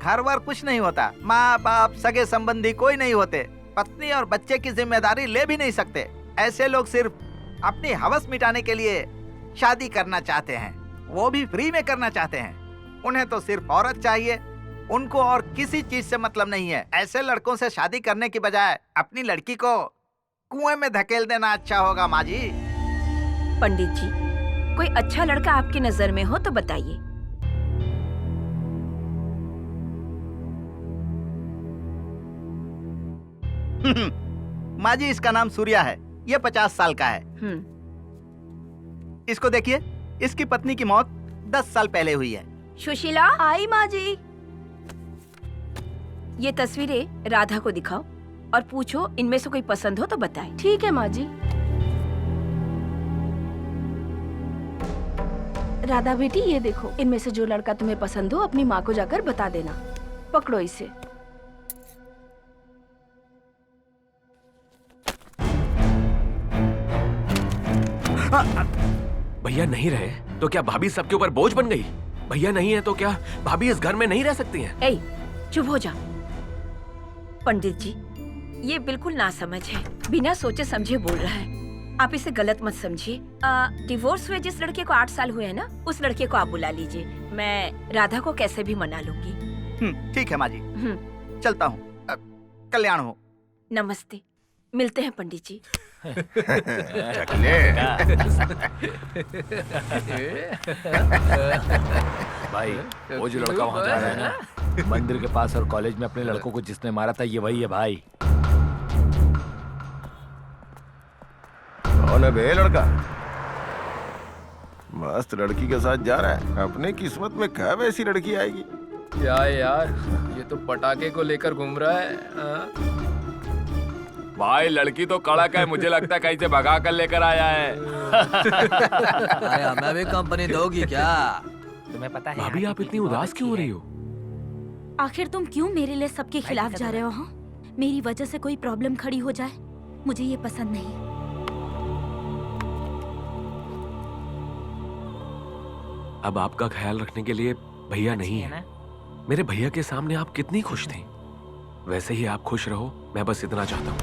घर वर कुछ नहीं होता। माँ बाप सगे संबंधी कोई नहीं होते। पत्नी और बच्चे की जिम्मेदारी ले भी नहीं सकते। ऐसे लोग सिर्फ अपनी हवस मिटाने के लिए शादी करना चाहते हैं, वो भी फ्री में करना चाहते हैं। उन्हें तो सिर्फ औरत चाहिए, उनको और किसी चीज से मतलब नहीं है। ऐसे लड़कों से शादी करने की बजाय अपनी लड़की को कुएं में धकेल देना अच्छा होगा माँ जी। पंडित जी, कोई अच्छा लड़का आपकी नजर में हो तो बताइए। माँ जी, इसका नाम सूर्या है। ये 50 साल का है। इसको देखिए, इसकी पत्नी की मौत 10 साल पहले हुई है। सुशीला, आई माँ जी। ये तस्वीरें राधा को दिखाओ और पूछो इनमें से कोई पसंद हो तो बताए। ठीक है माँ जी। राधा बेटी, ये देखो, इनमें से जो लड़का तुम्हें पसंद हो अपनी माँ को जाकर बता देना। पकड़ो इसे। भैया नहीं रहे तो क्या भाभी सबके ऊपर बोझ बन गई? भैया नहीं है तो क्या भाभी इस घर में नहीं रह सकती हैं? ए, चुप हो जा। पंडित जी, ये बिल्कुल नासमझ है, बिना सोचे समझे बोल रहा है। आप इसे गलत मत समझिए। डिवोर्स हुए जिस लड़के को 8 साल हुए हैं ना, उस लड़के को आप बुला लीजिए। मैं राधा को कैसे भी मना लूंगी। ठीक है माँ जी, चलता हूँ। कल्याण हो। नमस्ते, मिलते हैं पंडित जी। भाई वो जो लड़का वहाँ जा रहा है ना, मंदिर के पास और कॉलेज में अपने लड़कों को जिसने मारा था, ये वही है भाई। कौन है बे लड़का? मस्त लड़की के साथ जा रहा है। अपने किस्मत में क्या वैसी लड़की आएगी? क्या यार, ये तो पटाखे को लेकर घूम रहा है। भाई लड़की तो कड़क है, मुझे लगता है कहीं से भगा कर लेकर आया है। अरे हमें भी कंपनी दोगी क्या? तुम्हें पता है भाभी आप इतनी उदास क्यों हो रही हो? आखिर तुम क्यों मेरे लिए सबके खिलाफ जा रहे हो? हाँ, मेरी वजह से कोई प्रॉब्लम खड़ी हो जाए, मुझे ये पसंद नहीं। अब आपका ख्याल रखने के लिए भैया नहीं है। मेरे भैया के सामने आप कितनी खुश थी, वैसे ही आप खुश रहो, मैं बस इतना चाहता हूँ।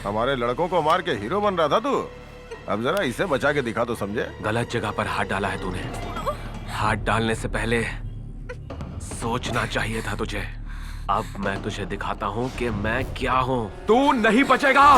हमारे लड़कों को मार के हीरो बन रहा था तू, अब जरा इसे बचा के दिखा तो समझे। गलत जगह पर हाथ डाला है तूने। हाथ डालने से पहले सोचना चाहिए था तुझे। अब मैं तुझे दिखाता हूँ कि मैं क्या हूँ। तू नहीं बचेगा।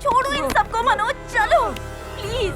छोड़ो इन सबको मनोज, चलो प्लीज।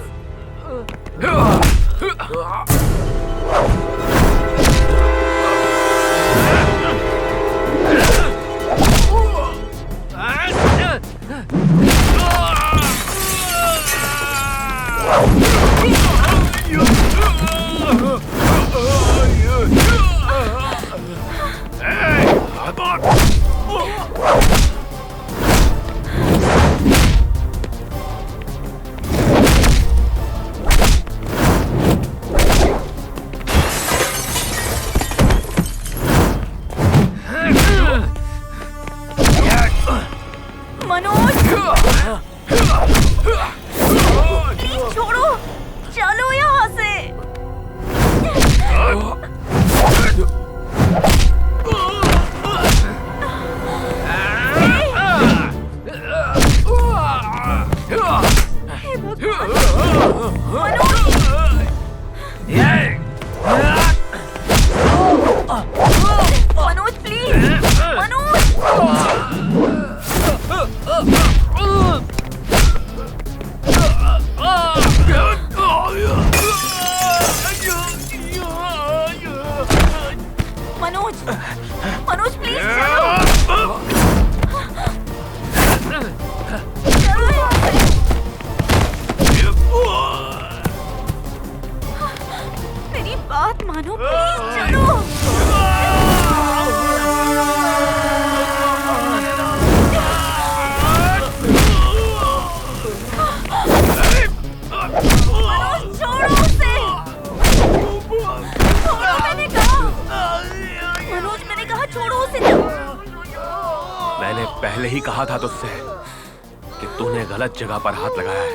जगह पर हाथ लगाया है,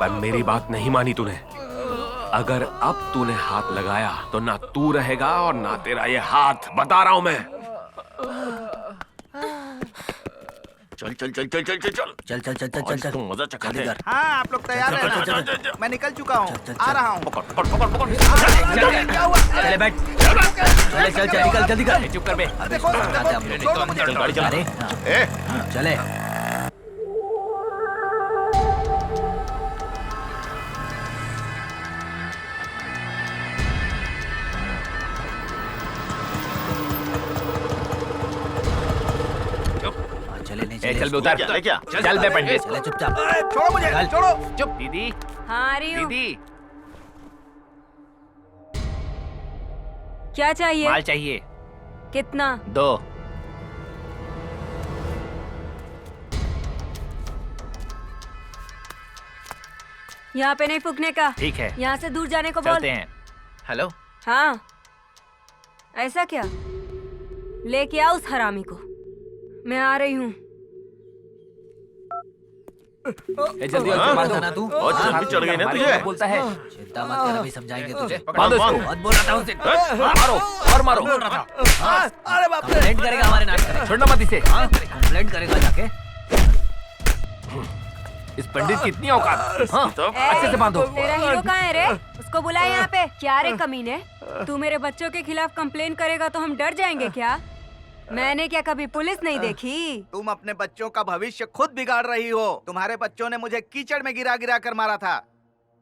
पर मेरी बात नहीं मानी तूने। अगर अब तूने हाथ लगाया तो ना तू रहेगा और ना तेरा ये हाथ, बता रहा हूं मैं। चल चल चल चल चल चल चल चल चल चल चल चल चल मजा चखा दे। हाँ आप लोग तैयार हैं ना? मैं निकल चुका हूँ, आ रहा हूँ। पकड़ पकड़ पकड़ पकड़। क्या हुआ? चले बैठ, चले चल चल निकल जल्दी कर। चुप कर बे। देखो, चल गाड़ी चला। अरे हाँ, चले। चले नहीं चले। चल बे उतार। क्या चल बे पंडित। चले चुपचाप। छोड़ो मुझे, छोड़ो। चुप दीदी। हाँ आ रही हूँ। दीदी क्या चाहिए? माल चाहिए। कितना? 2। यहाँ पे नहीं फूकने का। ठीक है, यहाँ से दूर जाने को बोल। चलते हैं। हेलो। हाँ ऐसा क्या? लेके आओ उस हरामी को। मैं आ रही हूँ। जल्दी मार दो ना तू। और जल्दी चढ़ गई ना तुझे। बोलता है। चिंता मत कर, अभी समझाएंगे तुझे। बांधो इसको। बहुत बोल रहा था उसे। मारो और मारो। अरे बाप रे। कंप्लेंट करेगा हमारे नाम पे। छोड़ना मत इसे। कंप्लेंट करेगा जाके। इस पंडित की इतनी औकात। हाँ, अच्छे से बांधो। तेरा हीरो कहाँ है रे? उसको बुलाए यहाँ पे। क्या रे कमीने, तू मेरे बच्चों के खिलाफ कंप्लेन करेगा तो हम डर जाएंगे क्या? मैंने क्या कभी पुलिस नहीं देखी? तुम अपने बच्चों का भविष्य खुद बिगाड़ रही हो। तुम्हारे बच्चों ने मुझे कीचड़ में गिरा गिरा कर मारा था।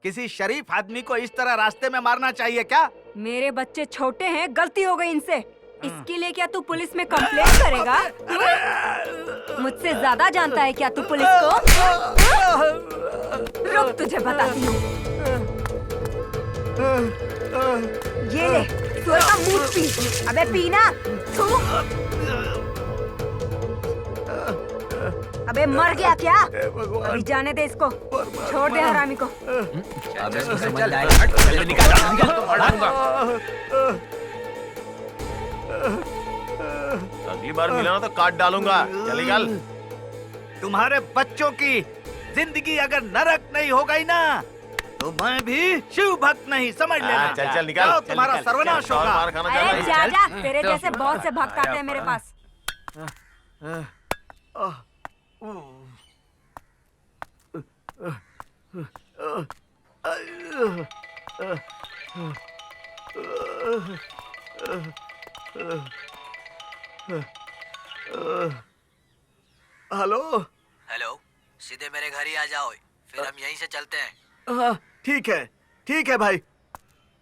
किसी शरीफ आदमी को इस तरह रास्ते में मारना चाहिए क्या? मेरे बच्चे छोटे हैं, गलती हो गई इनसे। इसके लिए क्या तू पुलिस में कंप्लेन करेगा? मुझसे ज्यादा जानता है क्या तू पुलिस को? रुक तुझे बताती हूँ। ये ले सुअर का मूत पी। अबे पीना। अबे मर गया क्या? अभी जाने दे इसको, छोड़ दे हरामी को। अब इसको समझ आएगा। निकाल। अगली बार मिला ना तो काट डालूंगा। चल निकल। तुम्हारे बच्चों की जिंदगी अगर नरक नहीं हो गई ना तो मैं भी शिव भक्त नहीं, समझ लेना। चल चल निकल। जाओ, तुम्हारा सर्वनाश होगा। मार खाना अरे जा जा, तेरे जैसे बहुत से भक्त आते हैं मेरे पास। हेलो। हेलो, सीधे मेरे घर ही आ जाओ, फिर हम यहीं से चलते हैं। हाँ ठीक है भाई।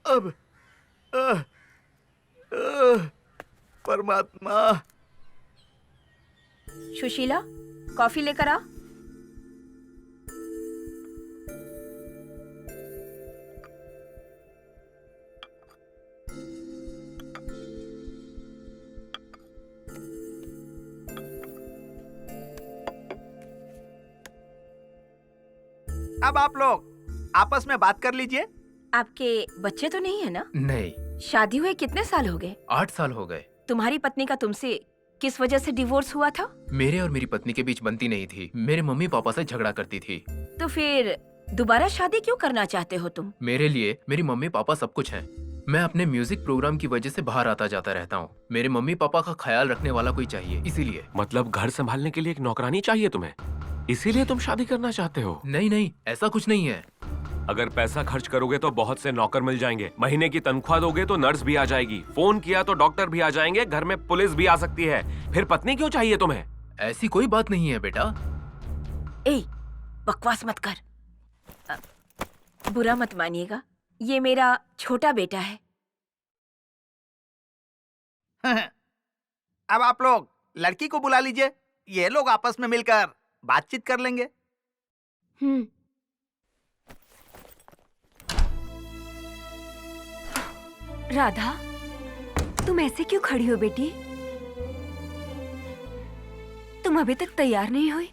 अब परमात्मा। सुशीला, कॉफी लेकर आ। अब आप लोग आपस में बात कर लीजिए। आपके बच्चे तो नहीं है ना? नहीं। शादी हुए कितने साल हो गए? 8 साल हो गए। तुम्हारी पत्नी का तुमसे किस वजह से डिवोर्स हुआ था? मेरे और मेरी पत्नी के बीच बनती नहीं थी। मेरे मम्मी पापा से झगड़ा करती थी। तो फिर दोबारा शादी क्यों करना चाहते हो तुम? मेरे लिए मेरी मम्मी पापा सब कुछ हैं। मैं अपने म्यूजिक प्रोग्राम की वजह से बाहर आता जाता रहता हूँ। मेरे मम्मी पापा का ख्याल रखने वाला कोई चाहिए, इसीलिए। मतलब घर संभालने के लिए एक नौकरानी चाहिए तुम्हें, इसीलिए तुम शादी करना चाहते हो? नहीं, ऐसा कुछ नहीं है। अगर पैसा खर्च करोगे तो बहुत से नौकर मिल जाएंगे, महीने की तनख्वाह दोगे तो नर्स भी आ जाएगी, फोन किया तो डॉक्टर भी आ जाएंगे, घर में पुलिस भी आ सकती है। फिर पत्नी क्यों चाहिए तुम्हें? ऐसी कोई बात नहीं है बेटा। ए, बकवास मत कर। बुरा मत मानिएगा, ये मेरा छोटा बेटा है। अब आप लोग लड़की को बुला लीजिए, ये लोग आपस में मिलकर बातचीत कर लेंगे। राधा, तुम ऐसे क्यों खड़ी हो बेटी? तुम अभी तक तैयार नहीं हुई?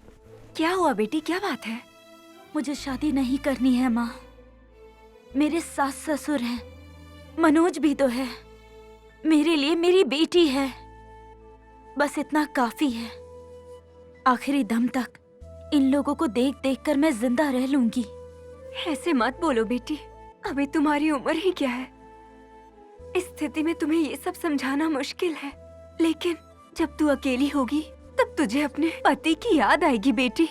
क्या हुआ बेटी, क्या बात है? मुझे शादी नहीं करनी है माँ। मेरे सास ससुर हैं, मनोज भी तो है, मेरे लिए मेरी बेटी है, बस इतना काफी है। आखिरी दम तक इन लोगों को देख देख कर मैं जिंदा रह लूंगी। ऐसे मत बोलो बेटी, अभी तुम्हारी उम्र ही क्या है। इस स्थिति में तुम्हें ये सब समझाना मुश्किल है, लेकिन जब तू अकेली होगी तब तुझे अपने पति की याद आएगी बेटी।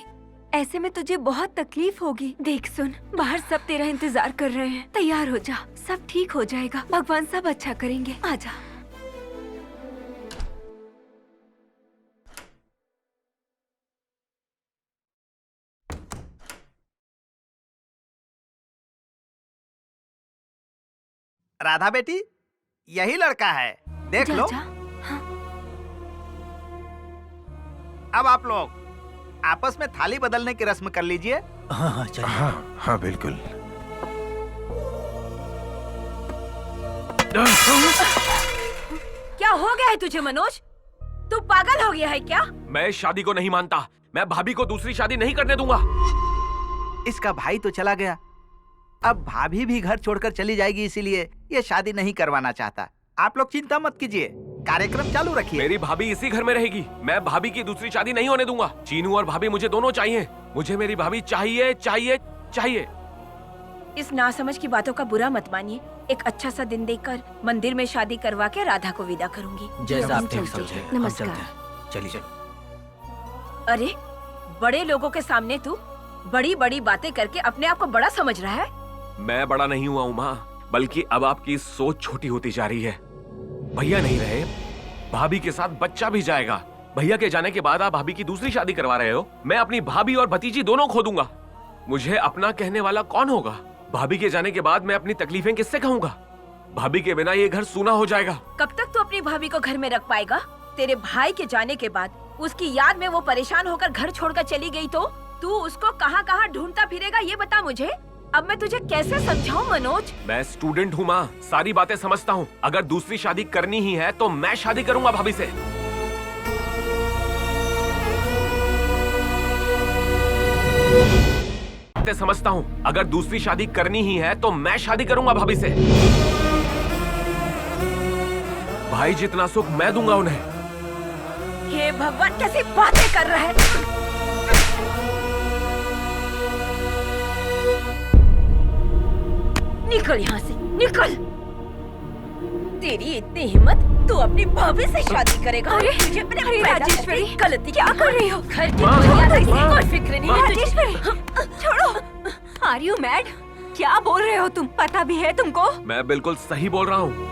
ऐसे में तुझे बहुत तकलीफ होगी। देख सुन, बाहर सब तेरा इंतजार कर रहे हैं। तैयार हो जा, सब ठीक हो जाएगा। भगवान सब अच्छा करेंगे। आजा। राधा बेटी, यही लड़का है, देख लो। अब आप लोग आपस में थाली बदलने की रस्म कर लीजिए। हाँ चलिए। हाँ हाँ बिल्कुल। क्या हो गया है तुझे मनोज? तू पागल हो गया है क्या? मैं इस शादी को नहीं मानता। मैं भाभी को दूसरी शादी नहीं करने दूंगा। इसका भाई तो चला गया, अब भाभी भी घर छोड़कर चली जाएगी, इसीलिए ये शादी नहीं करवाना चाहता। आप लोग चिंता मत कीजिए, कार्यक्रम चालू रखिए। मेरी भाभी इसी घर में रहेगी। मैं भाभी की दूसरी शादी नहीं होने दूंगा। चीनू और भाभी मुझे दोनों चाहिए। मुझे मेरी भाभी चाहिए चाहिए चाहिए। इस नासमझ की बातों का बुरा मत मानिए। एक अच्छा सा दिन देखकर मंदिर में शादी करवा के राधा को विदा करूंगी। जैसा आप हम ठीक चलते समझे। हैं। हम नमस्कार। चलते हैं। चलिए। अरे, बड़े लोगों के सामने तू बड़ी बड़ी बातें करके अपने आप को बड़ा समझ रहा है। मैं बड़ा नहीं हुआ हूँ माँ, बल्कि अब आपकी सोच छोटी होती जा रही है। भैया नहीं रहे, भाभी के साथ बच्चा भी जाएगा। भैया के जाने के बाद आप भाभी की दूसरी शादी करवा रहे हो। मैं अपनी भाभी और भतीजी दोनों खो दूंगा। मुझे अपना कहने वाला कौन होगा? भाभी के जाने के बाद मैं अपनी तकलीफें किससे कहूँगा? भाभी के बिना ये घर सूना हो जाएगा। कब तक तू अपनी भाभी को घर में रख पाएगा? तेरे भाई के जाने के बाद उसकी याद में वो परेशान होकर घर छोड़कर चली गई तो तू उसको कहाँ कहाँ ढूंढता फिरेगा, ये बता मुझे। अब मैं तुझे कैसे समझाऊं मनोज? मैं स्टूडेंट हूँ माँ, सारी बातें समझता हूँ। अगर दूसरी शादी करनी ही है तो मैं शादी करूंगा भाभी से। बातें समझता हूँ। अगर दूसरी शादी करनी ही है तो मैं शादी करूंगा भाभी से। भाई जितना सुख मैं दूंगा उन्हें। हे भगवान, कैसी बातें कर रहा है। निकल यहाँ से, निकल। तेरी इतनी हिम्मत, तू अपनी भाभी से शादी करेगा? अरे, तुझे अपने अरे पैदा राजेश्वरी, करके गलती क्या कर रही हो? घर की बुनियाद की कोई फिक्र नहीं है तुझे। राजेश्वरी, छोड़ो। Are you mad? क्या बोल रहे हो तुम? पता भी है तुमको? मैं बिल्कुल सही बोल रहा हूँ।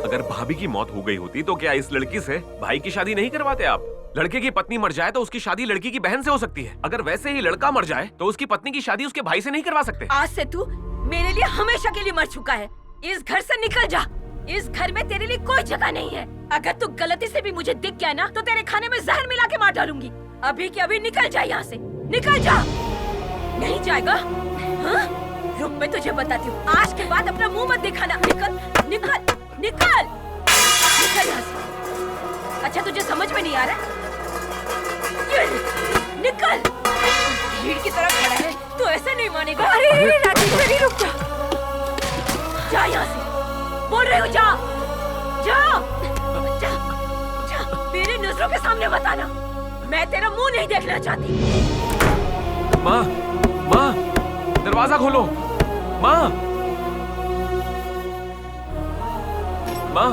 अगर भाभी की मौत हो गई होती तो क्या इस लड़की से भाई की शादी नहीं करवाते आप? लड़के की पत्नी मर जाए तो उसकी शादी लड़की की बहन से हो सकती है। अगर वैसे ही लड़का मर जाए तो उसकी पत्नी की शादी उसके भाई से नहीं करवा सकते। आज से तू मेरे लिए हमेशा के लिए मर चुका है। इस घर से निकल जा। इस घर में तेरे लिए कोई जगह नहीं है। अगर तू गलती से भी मुझे दिख गया ना तो तेरे खाने में जहर मिला के मार डालूंगी। अभी के अभी निकल जा यहाँ से, निकल जा। नहीं जाएगा? हाँ? रुक, मैं तुझे बताती हूँ। आज के बाद अपना मुंह मत दिखाना। निकल, निकल, निकल, निकल यहाँ से। अच्छा, तुझे समझ में नहीं आ रहा? निकल। भीड़ की तरह खड़ा है, तू ऐसे नहीं मानेगा। अरे राजेश्वरी, रुक जा। जा यहाँ से, बोल रही हूँ जा, जा, जा, जा। मेरी नजरों के सामने मत आना। मैं तेरा मुंह नहीं देखना चाहती। माँ, माँ, दरवाजा खोलो। माँ, माँ,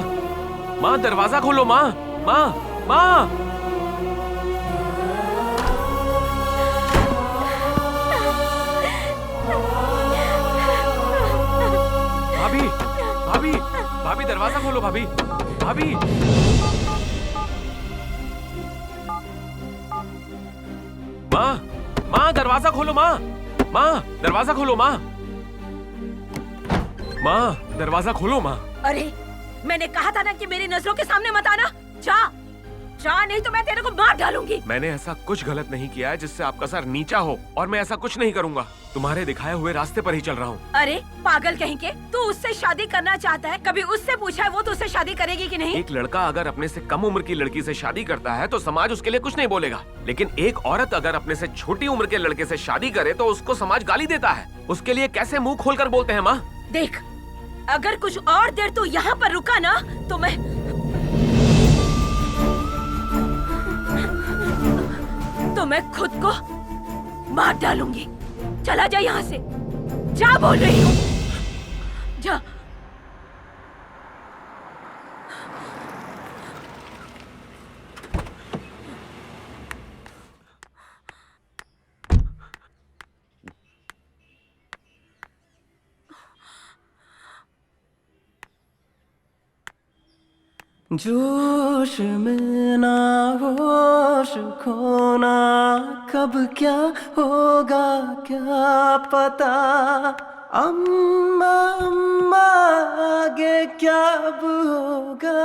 माँ, दरवाजा खोलो। माँ, माँ, माँ। भाभी, भाभी, भाभी, दरवाजा खोलो। भाभी, भाभी। माँ, माँ, दरवाजा खोलो। माँ, माँ, दरवाजा खोलो। माँ, माँ, दरवाजा खोलो। माँ। अरे, मैंने कहा था ना कि मेरी नजरों के सामने मत आना। जा, जा, नहीं तो मैं तेरे को मार डालूंगी। मैंने ऐसा कुछ गलत नहीं किया है जिससे आपका सर नीचा हो, और मैं ऐसा कुछ नहीं करूंगा। तुम्हारे दिखाए हुए रास्ते पर ही चल रहा हूँ। अरे पागल कहीं के, तू उससे शादी करना चाहता है? कभी उससे पूछा है वो तो उससे शादी करेगी कि नहीं? एक लड़का अगर अपने से कम उम्र की लड़की से शादी करता है तो समाज उसके लिए कुछ नहीं बोलेगा, लेकिन एक औरत अगर अपने से छोटी उम्र के लड़के से शादी करे तो उसको समाज गाली देता है। उसके लिए कैसे मुंह खोलकर बोलते हैं। माँ देख, अगर कुछ और देर तू यहाँ पर रुका ना तो मैं खुद को मार डालूंगी। चला जा यहाँ से, जा बोल रही हूँ, जा। जोश में ना होश खोना, कब क्या होगा क्या पता। अम्मा अम्मा आगे क्या अब होगा,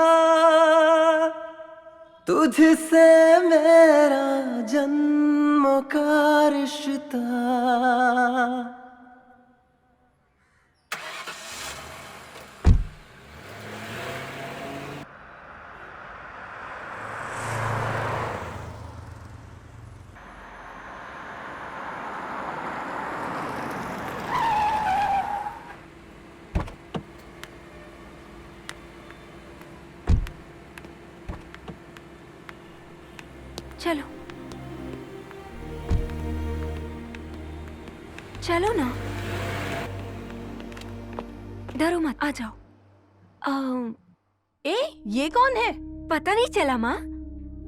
तुझसे मेरा जन्मों का रिश्ता। चलो चलो ना, डरो मत, आ जाओ। ये कौन है? पता नहीं चला माँ,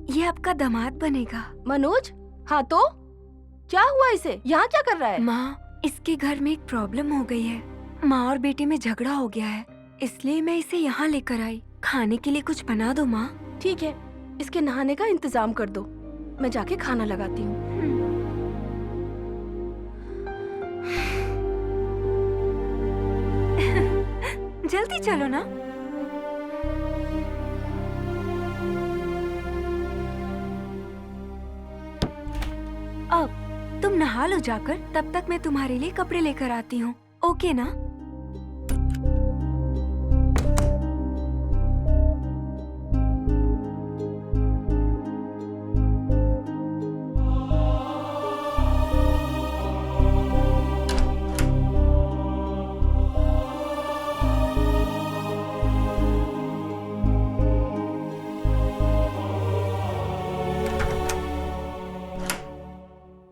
ये आपका दामाद बनेगा। मनोज? हाँ तो क्या हुआ इसे? यहाँ क्या कर रहा है? माँ, इसके घर में एक प्रॉब्लम हो गई है। माँ और बेटे में झगड़ा हो गया है, इसलिए मैं इसे यहाँ लेकर आई। खाने के लिए कुछ बना दो माँ। ठीक है, इसके नहाने का इंतजाम कर दो, मैं जाके खाना लगाती हूँ। जल्दी चलो ना। अब तुम नहा लो जाकर, तब तक मैं तुम्हारे लिए कपड़े लेकर आती हूँ। ओके ना?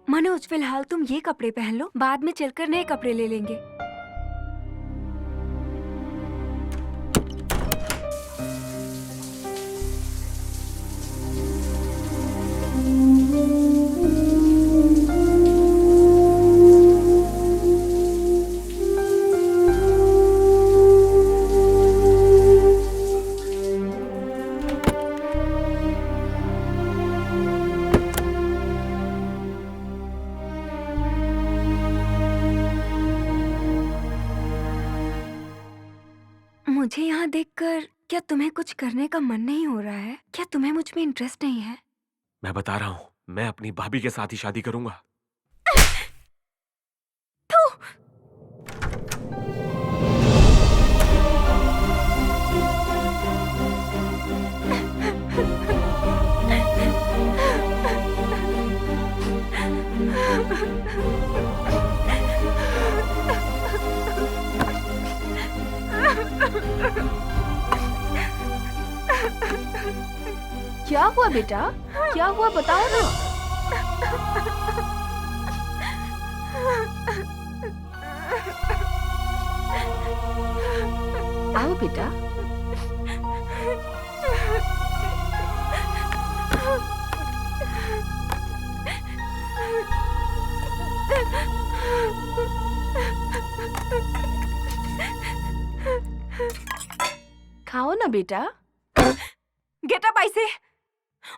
मनोज, फिलहाल तुम ये कपड़े पहन लो, बाद में चलकर नए कपड़े ले लेंगे। मुझे यहाँ देखकर क्या तुम्हें कुछ करने का मन नहीं हो रहा है? क्या तुम्हें मुझ में इंटरेस्ट नहीं है? मैं बता रहा हूँ, मैं अपनी भाभी के साथ ही शादी करूंगा। क्या हुआ बेटा? क्या हुआ बताओ ना। आओ बेटा। खाओ ना बेटा। गेट अप ऐसे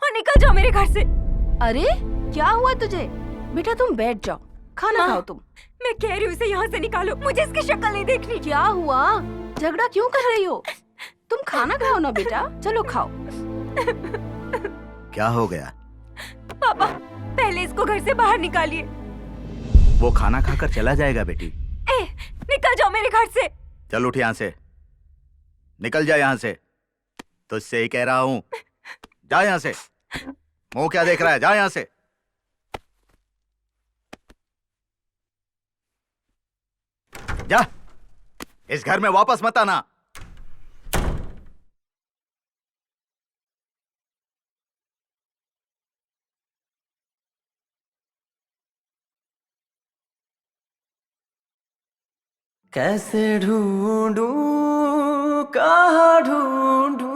और निकल जाओ मेरे घर से। अरे क्या हुआ तुझे? बेटा तुम बैठ जाओ, खाना खाओ तुम। मैं कह रही हूँ इसे यहाँ से निकालो, मुझे इसकी शक्ल नहीं देखनी। क्या हुआ? झगड़ा क्यों कर रही हो? तुम खाना खाओ ना बेटा, चलो खाओ। क्या हो गया? पापा, पहले इसको घर से बाहर निकालिए। वो खाना खाकर चला जाएगा बेटी। निकल जाओ मेरे घर से। चल उठ यहाँ से, निकल जा यहाँ से। तुझसे ही कह रहा हूँ, जा यहाँ से। मुंह क्या देख रहा है? जा यहाँ से। जा, इस घर में वापस मत आना। कैसे ढूंढूं कहाँ ढूंढूं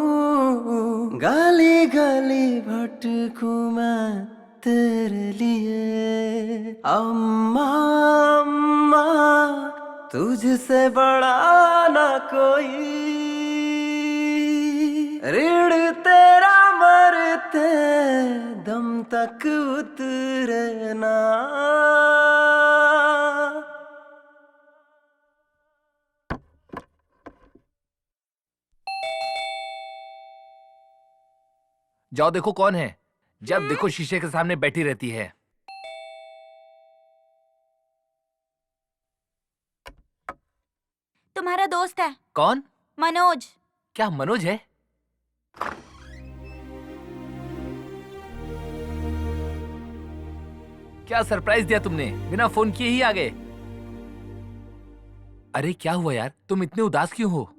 गली गली भटकूं मैं तेरे लिए अम्मा अम्मा तुझसे बड़ा ना कोई ऋण तेरा मरते दम तक उतरे ना। जाओ देखो कौन है। जब देखो शीशे के सामने बैठी रहती है। तुम्हारा दोस्त है कौन? मनोज। क्या मनोज है? क्या सरप्राइज दिया तुमने, बिना फोन किए ही आ गए। अरे क्या हुआ यार, तुम इतने उदास क्यों हो?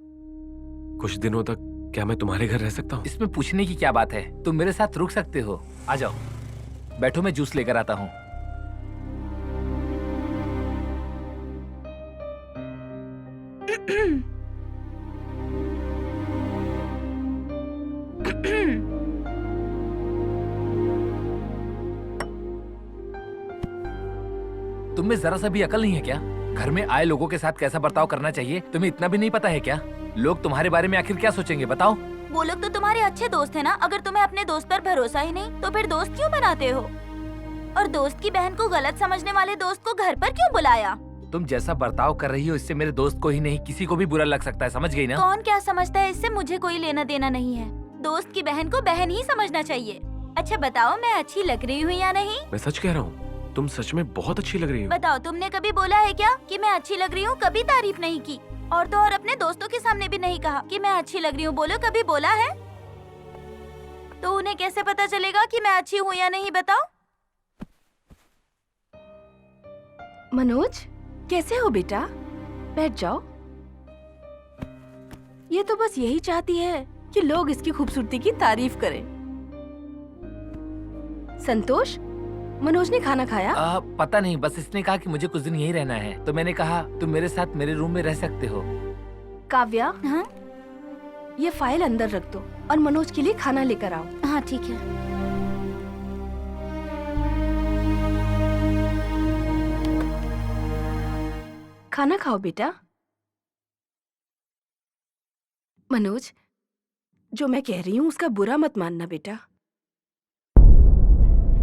कुछ दिनों तक क्या मैं तुम्हारे घर रह सकता हूँ? इसमें पूछने की क्या बात है, तुम मेरे साथ रुक सकते हो। आ जाओ, बैठो, मैं जूस लेकर आता हूँ। तुम्हें जरा सा भी अकल नहीं है क्या? घर में आए लोगों के साथ कैसा बर्ताव करना चाहिए तुम्हें इतना भी नहीं पता है क्या? लोग तुम्हारे बारे में आखिर क्या सोचेंगे बताओ? वो लोग तो तुम्हारे अच्छे दोस्त है ना। अगर तुम्हें अपने दोस्त पर भरोसा ही नहीं तो फिर दोस्त क्यों बनाते हो? और दोस्त की बहन को गलत समझने वाले दोस्त को घर पर क्यों बुलाया? तुम जैसा बर्ताव कर रही हो इससे मेरे दोस्त को ही नहीं किसी को भी बुरा लग सकता है, समझ गई ना? कौन क्या समझता है इससे मुझे कोई लेना देना नहीं है। दोस्त की बहन को बहन ही समझना चाहिए। अच्छा बताओ, मैं अच्छी लग रही हूँ या नहीं? मैं सच कह रहा हूँ, तुम सच में बहुत अच्छी लग रही हो। बताओ, तुमने कभी बोला है क्या कि मैं अच्छी लग रही हूँ? कभी तारीफ नहीं की, और तो और अपने दोस्तों के सामने भी नहीं कहा कि मैं अच्छी लग रही हूँ। बोलो, कभी बोला है? तो उन्हें कैसे पता चलेगा कि मैं अच्छी हूँ या नहीं? बताओ। मनोज, कैसे हो बेटा? बैठ जाओ। ये तो बस यही चाहती है कि लोग इसकी खूबसूरती की तारीफ करें। संतोष, मनोज ने खाना खाया? पता नहीं, बस इसने कहा कि मुझे कुछ दिन यहीं रहना है, तो मैंने कहा तुम मेरे साथ मेरे रूम में रह सकते हो। काव्या, हाँ? ये फाइल अंदर रख दो और मनोज के लिए खाना लेकर आओ। हाँ ठीक है। खाना खाओ बेटा। मनोज, जो मैं कह रही हूँ उसका बुरा मत मानना बेटा।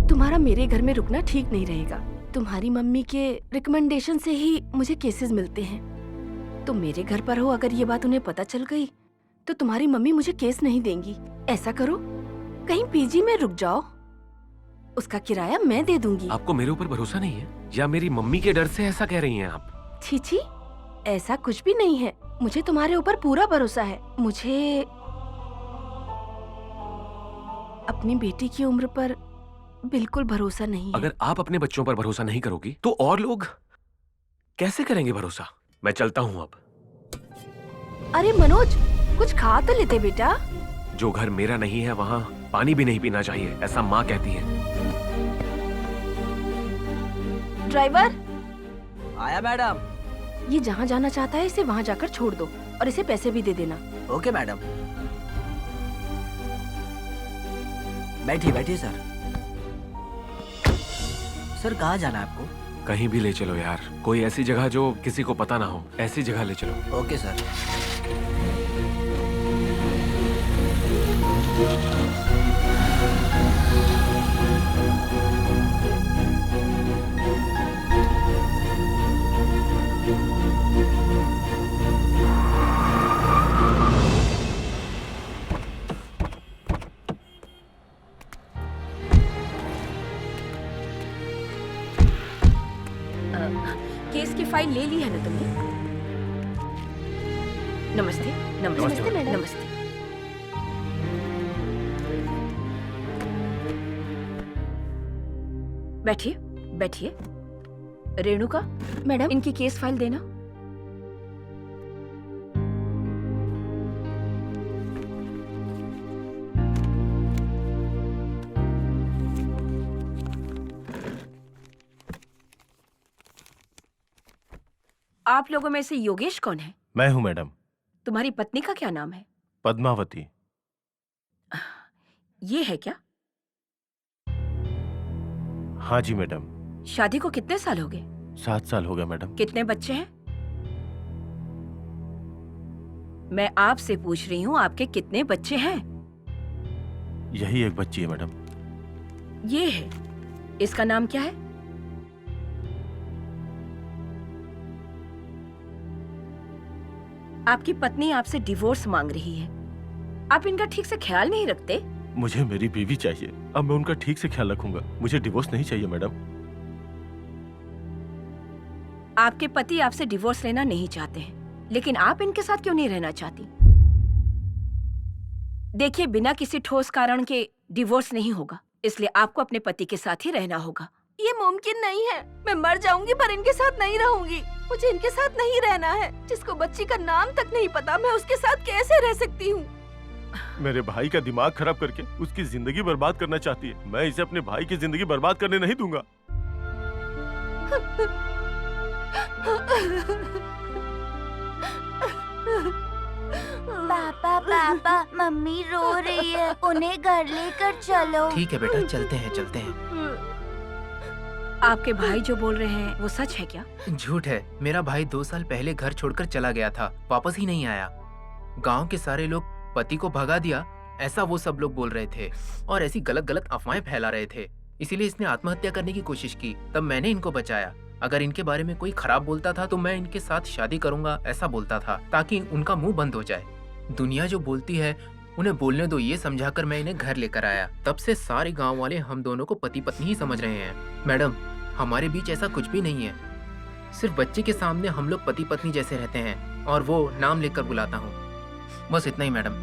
तुम्हारा मेरे घर में रुकना ठीक नहीं रहेगा। तुम्हारी मम्मी के रिकमेंडेशन से ही मुझे केसेस मिलते हैं। तुम मेरे घर पर हो, अगर ये बात उन्हें पता चल गई तो तुम्हारी मम्मी मुझे केस नहीं देंगी। ऐसा करो, कहीं पीजी में रुक जाओ, उसका किराया मैं दे दूंगी। आपको मेरे ऊपर भरोसा नहीं है या मेरी मम्मी के डर से ऐसा कह रही हैं आप? छी छी, ऐसा कुछ भी नहीं है। मुझे तुम्हारे ऊपर पूरा भरोसा है। मुझे अपनी बेटी की उम्र पर बिल्कुल भरोसा नहीं है। अगर आप अपने बच्चों पर भरोसा नहीं करोगी तो और लोग कैसे करेंगे भरोसा? मैं चलता हूँ अब। अरे मनोज, कुछ खा तो लेते बेटा। जो घर मेरा नहीं है वहाँ पानी भी नहीं पीना चाहिए, ऐसा माँ कहती है। ड्राइवर, आया मैडम। ये जहाँ जाना चाहता है इसे वहाँ जाकर छोड़ दो और इसे पैसे भी दे देना। Okay madam. बैठिए बैठिए सर। सर कहाँ जाना है आपको? कहीं भी ले चलो यार, कोई ऐसी जगह जो किसी को पता ना हो, ऐसी जगह ले चलो। Okay sir. केस की फाइल ले ली है ना तुमने? नमस्ते। नमस्ते, नमस्ते मैडम। नमस्ते। बैठिए बैठिए। रेणुका, मैडम, इनकी केस फाइल देना। आप लोगों में से योगेश कौन है? मैं हूँ मैडम। तुम्हारी पत्नी का क्या नाम है? पद्मावती। ये है क्या? हाँ जी मैडम। शादी को कितने साल हो गए? 7 साल हो गया मैडम। कितने बच्चे हैं? मैं आपसे पूछ रही हूँ आपके कितने बच्चे हैं? यही एक बच्ची है मैडम। ये है, इसका नाम क्या है? आपकी पत्नी आपसे डिवोर्स मांग रही है। आप इनका ठीक से ख्याल नहीं रखते? मुझे मेरी बीवी चाहिए, अब मैं उनका ठीक से ख्याल रखूंगा। मुझे डिवोर्स नहीं चाहिए मैडम। आपके पति आपसे डिवोर्स लेना नहीं चाहते हैं, लेकिन आप इनके साथ क्यों नहीं रहना चाहती? देखिए, बिना किसी ठोस कारण के डिवोर्स नहीं होगा, इसलिए आपको अपने पति के साथ ही रहना होगा। ये मुमकिन नहीं है। मैं मर जाऊंगी पर इनके साथ नहीं रहूंगी। मुझे इनके साथ नहीं रहना है। जिसको बच्ची का नाम तक नहीं पता, मैं उसके साथ कैसे रह सकती हूँ? मेरे भाई का दिमाग खराब करके उसकी जिंदगी बर्बाद करना चाहती है। मैं इसे अपने भाई की जिंदगी बर्बाद करने नहीं दूंगा। पापा पापा, मम्मी रो रही है, उन्हें घर लेकर चलो। ठीक है बेटा, चलते हैं चलते हैं। आपके भाई जो बोल रहे हैं वो सच है क्या? झूठ है। मेरा भाई 2 साल पहले घर छोड़कर चला गया था, वापस ही नहीं आया। गांव के सारे लोग पति को भगा दिया, ऐसा वो सब लोग बोल रहे थे और ऐसी गलत गलत अफवाहें फैला रहे थे। इसीलिए इसने आत्महत्या करने की कोशिश की। तब मैंने इनको बचाया। अगर इनके बारे में कोई खराब बोलता था तो मैं इनके साथ शादी करूंगा, ऐसा बोलता था, ताकि उनका मुंह बंद हो जाए। दुनिया जो बोलती है उन्हें बोलने दो, ये समझाकर मैं इन्हें घर लेकर आया। तब से सारे गांव वाले हम दोनों को पति पत्नी ही समझ रहे हैं। मैडम, हमारे बीच ऐसा कुछ भी नहीं है। सिर्फ बच्चे के सामने हम लोग पति पत्नी जैसे रहते हैं और वो नाम लेकर बुलाता हूँ, बस इतना ही मैडम।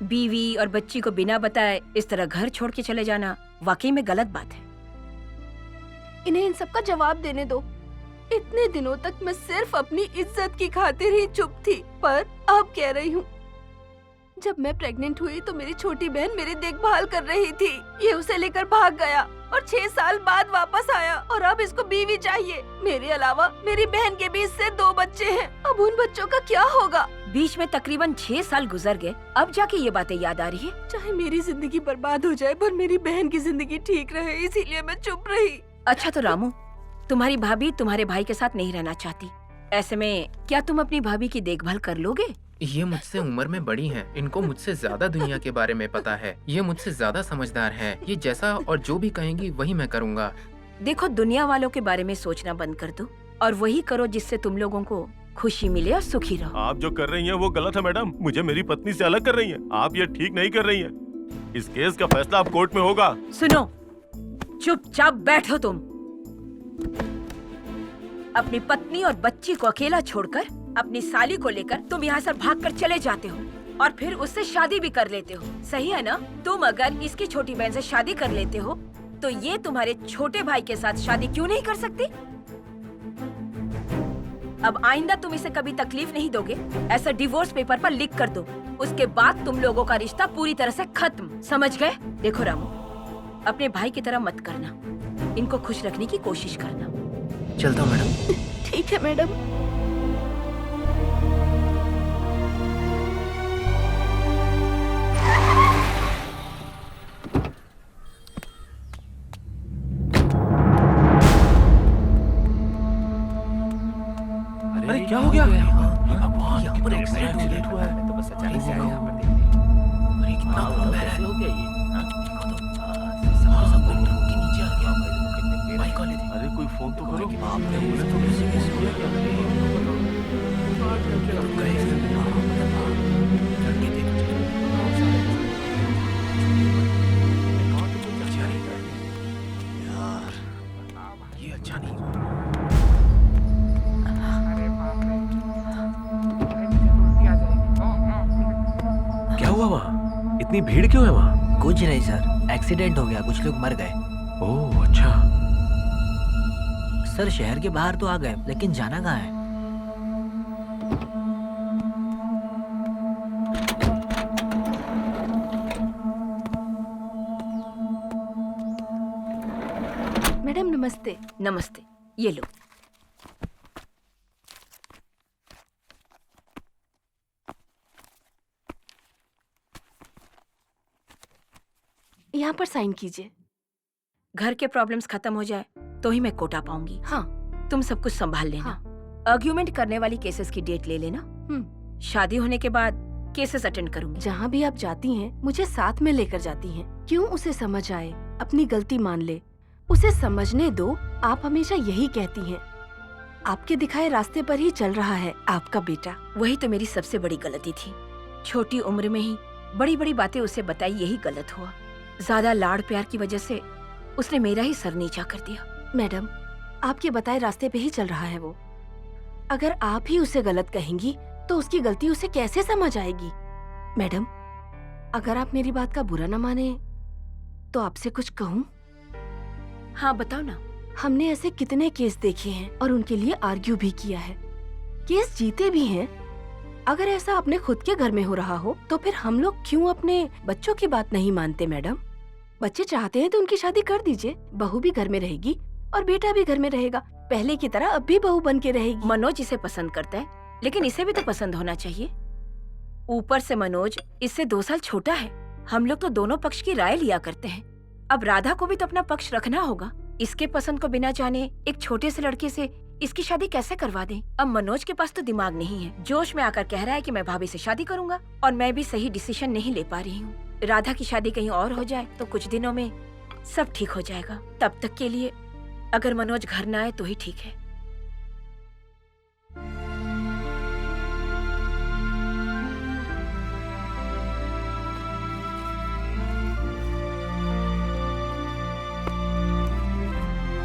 बीवी और बच्ची को बिना बताए इस तरह घर छोड़ के चले जाना वाकई में गलत बात है। इन्हें इन सब का जवाब देने दो। इतने दिनों तक मैं सिर्फ अपनी इज्जत की खातिर ही चुप थी, पर अब कह रही हूँ। जब मैं प्रेग्नेंट हुई तो मेरी छोटी बहन मेरी देखभाल कर रही थी। ये उसे लेकर भाग गया और 6 साल बाद वापस आया और अब इसको बीवी चाहिए। मेरे अलावा मेरी बहन के बीच से 2 बच्चे हैं। अब उन बच्चों का क्या होगा? बीच में तकरीबन 6 साल गुजर गए, अब जाके ये बातें याद आ रही है। चाहे मेरी जिंदगी बर्बाद हो जाए पर मेरी बहन की जिंदगी ठीक रहे, इसीलिए मैं चुप रही। अच्छा तो रामू, तुम्हारी भाभी तुम्हारे भाई के साथ नहीं रहना चाहती। ऐसे में क्या तुम अपनी भाभी की देखभाल कर लोगे? ये मुझसे उम्र में बड़ी हैं, इनको मुझसे ज्यादा दुनिया के बारे में पता है। ये मुझसे ज्यादा समझदार हैं। ये जैसा और जो भी कहेंगी वही मैं करूँगा। देखो, दुनिया वालों के बारे में सोचना बंद कर दो और वही करो जिससे तुम लोगों को खुशी मिले और सुखी रहो। आप जो कर रही हैं वो गलत है मैडम। मुझे मेरी पत्नी से अलग कर रही हैं। आप ये ठीक नहीं कर रही हैं। इस केस का फैसला अब कोर्ट में होगा। सुनो, चुपचाप बैठो तुम। अपनी पत्नी और बच्ची को अकेला छोड़कर अपनी साली को लेकर तुम यहाँ से भागकर चले जाते हो और फिर उससे शादी भी कर लेते हो, सही है ना? तुम अगर इसकी छोटी बहन से शादी कर लेते हो तो ये तुम्हारे छोटे भाई के साथ शादी क्यों नहीं कर सकती? अब आइंदा तुम इसे कभी तकलीफ नहीं दोगे, ऐसा डिवोर्स पेपर पर लिख कर दो। उसके बाद तुम लोगों का रिश्ता पूरी तरह से खत्म, समझ गए? देखो रामू, अपने भाई की तरह मत करना, इनको खुश रखने की कोशिश करना। चलता हूँ मैडम। ठीक है मैडम। अरे क्या हो गया? भगवान, कितना एक्सीडेंट हुआ है। तो बस अचानक से आया यहाँ पर देखने। अरे कितना खून बह रहा है। हो गया ये? देखो तो सब लोग ट्रक के नीचे आ गया। बाइक वाले थे। अरे कोई फोन तो करो। यार, ये अच्छा नहीं हुआ। क्या हुआ वहाँ? इतनी भीड़ क्यों है वहाँ? कुछ नहीं सर, एक्सीडेंट हो गया, कुछ लोग मर गए। ओह अच्छा। सर शहर के बाहर तो आ गए, लेकिन जाना कहाँ है? मैडम नमस्ते। नमस्ते, ये लो। यहाँ पर साइन कीजिए। घर के प्रॉब्लम्स खत्म हो जाए तो ही मैं कोटा पाऊंगी। हाँ। तुम सब कुछ संभाल लेना। आर्ग्यूमेंट करने वाली केसेस की डेट ले लेना। शादी होने के बाद केसेस अटेंड करूंगी। जहाँ भी आप जाती हैं मुझे साथ में लेकर जाती हैं। क्यों उसे समझ आए, अपनी गलती मान ले, उसे समझने दो। आप हमेशा यही कहती हैं। आपके दिखाए रास्ते पर ही चल रहा है आपका बेटा। वही तो मेरी सबसे बड़ी गलती थी। छोटी उम्र में ही बड़ी बड़ी बातें उसे बताई, यही गलत हुआ। ज्यादा लाड़ प्यार की वजह से उसने मेरा ही सर नीचा कर दिया। मैडम, आपके बताए रास्ते पे ही चल रहा है वो। अगर आप ही उसे गलत कहेंगी तो उसकी गलती उसे कैसे समझ आएगी? मैडम, अगर आप मेरी बात का बुरा न माने तो आपसे कुछ कहूँ? हाँ बताओ ना। हमने ऐसे कितने केस देखे हैं और उनके लिए आर्ग्यू भी किया है, केस जीते भी हैं। अगर ऐसा अपने खुद के घर में हो रहा हो तो फिर हम लोग क्यों अपने बच्चों की बात नहीं मानते? मैडम, बच्चे चाहते हैं तो उनकी शादी कर दीजिए। बहू भी घर में रहेगी और बेटा भी घर में रहेगा। पहले की तरह अब भी बहू बन के रहेगी। मनोज इसे पसंद करता है, लेकिन इसे भी तो पसंद होना चाहिए। ऊपर से मनोज इससे 2 साल छोटा है। हम लोग तो दोनों पक्ष की राय लिया करते हैं। अब राधा को भी तो अपना पक्ष रखना होगा। इसके पसंद को बिना जाने एक छोटे से लड़के से इसकी शादी कैसे करवा दें? अब मनोज के पास तो दिमाग नहीं है। जोश में आकर कह रहा है कि मैं भाभी से शादी करूंगा, और मैं भी सही डिसीजन नहीं ले पा रही हूँ। राधा की शादी कहीं और हो जाए तो कुछ दिनों में सब ठीक हो जाएगा। तब तक के लिए अगर मनोज घर न आए तो ही ठीक है।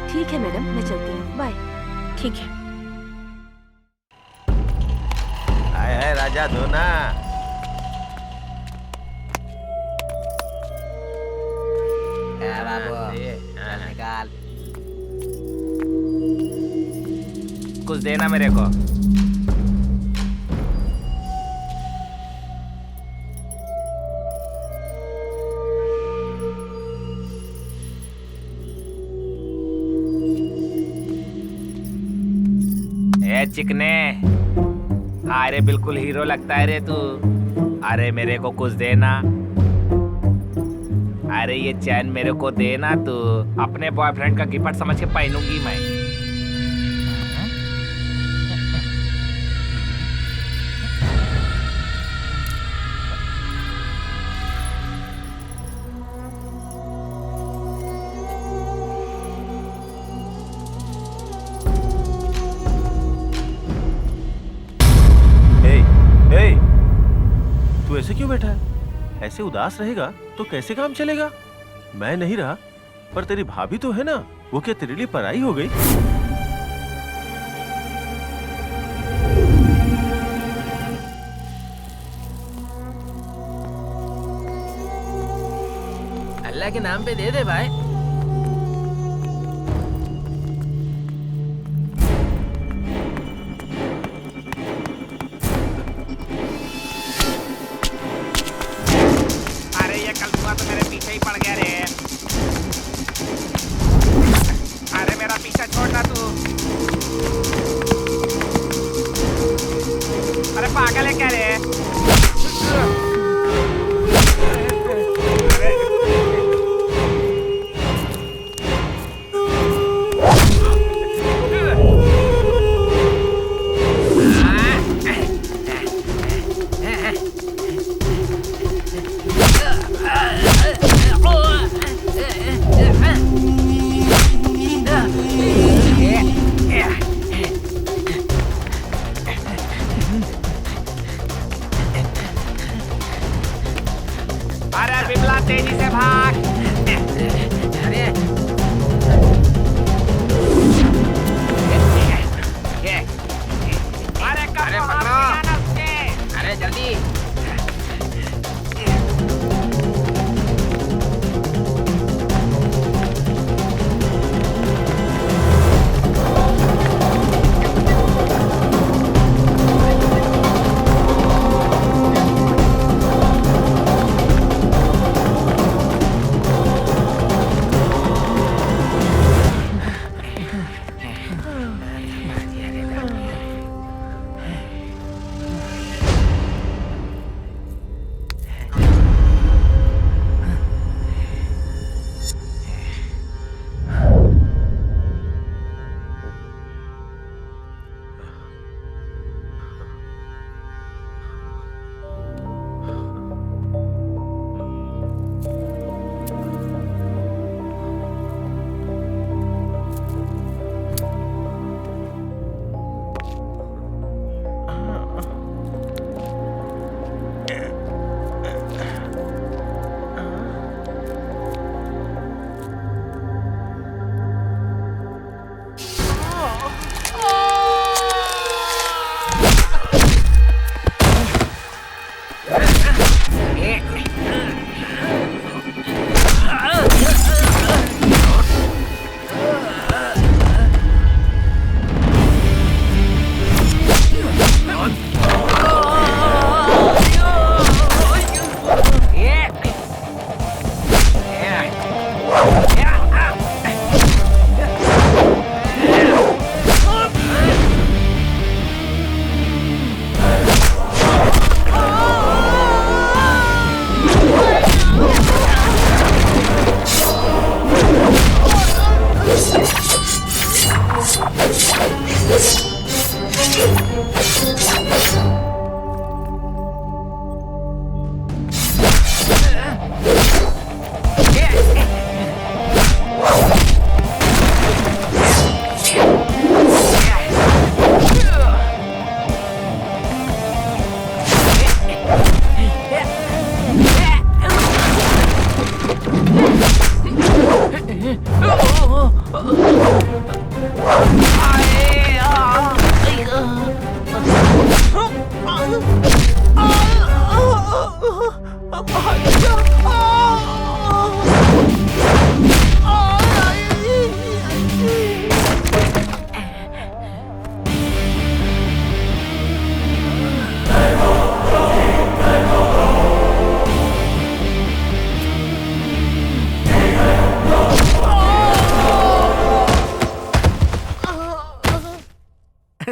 ठीक है मैडम, मैं चलती हूँ। बाय। ठीक है। हाय हाय राजा धोना। निकाल। कुछ देना मेरे को। ए चिकने, अरे बिल्कुल हीरो लगता है रे तू। अरे मेरे को कुछ देना। अरे ये चैन मेरे को देना तू। अपने बॉयफ्रेंड का गिफ्ट समझ के पहनूंगी मैं। तू ऐसे क्यों बैठा है? ऐसे उदास रहेगा तो कैसे काम चलेगा? मैं नहीं रहा, पर तेरी भाभी तो है ना, वो क्या तेरे लिए पराई हो गई? अल्लाह के नाम पे दे दे भाई। तो मेरे पीछे ही पड़ गया रे। अरे मेरा पीछा छोड़ना तू। अरे पागल है क्या रे?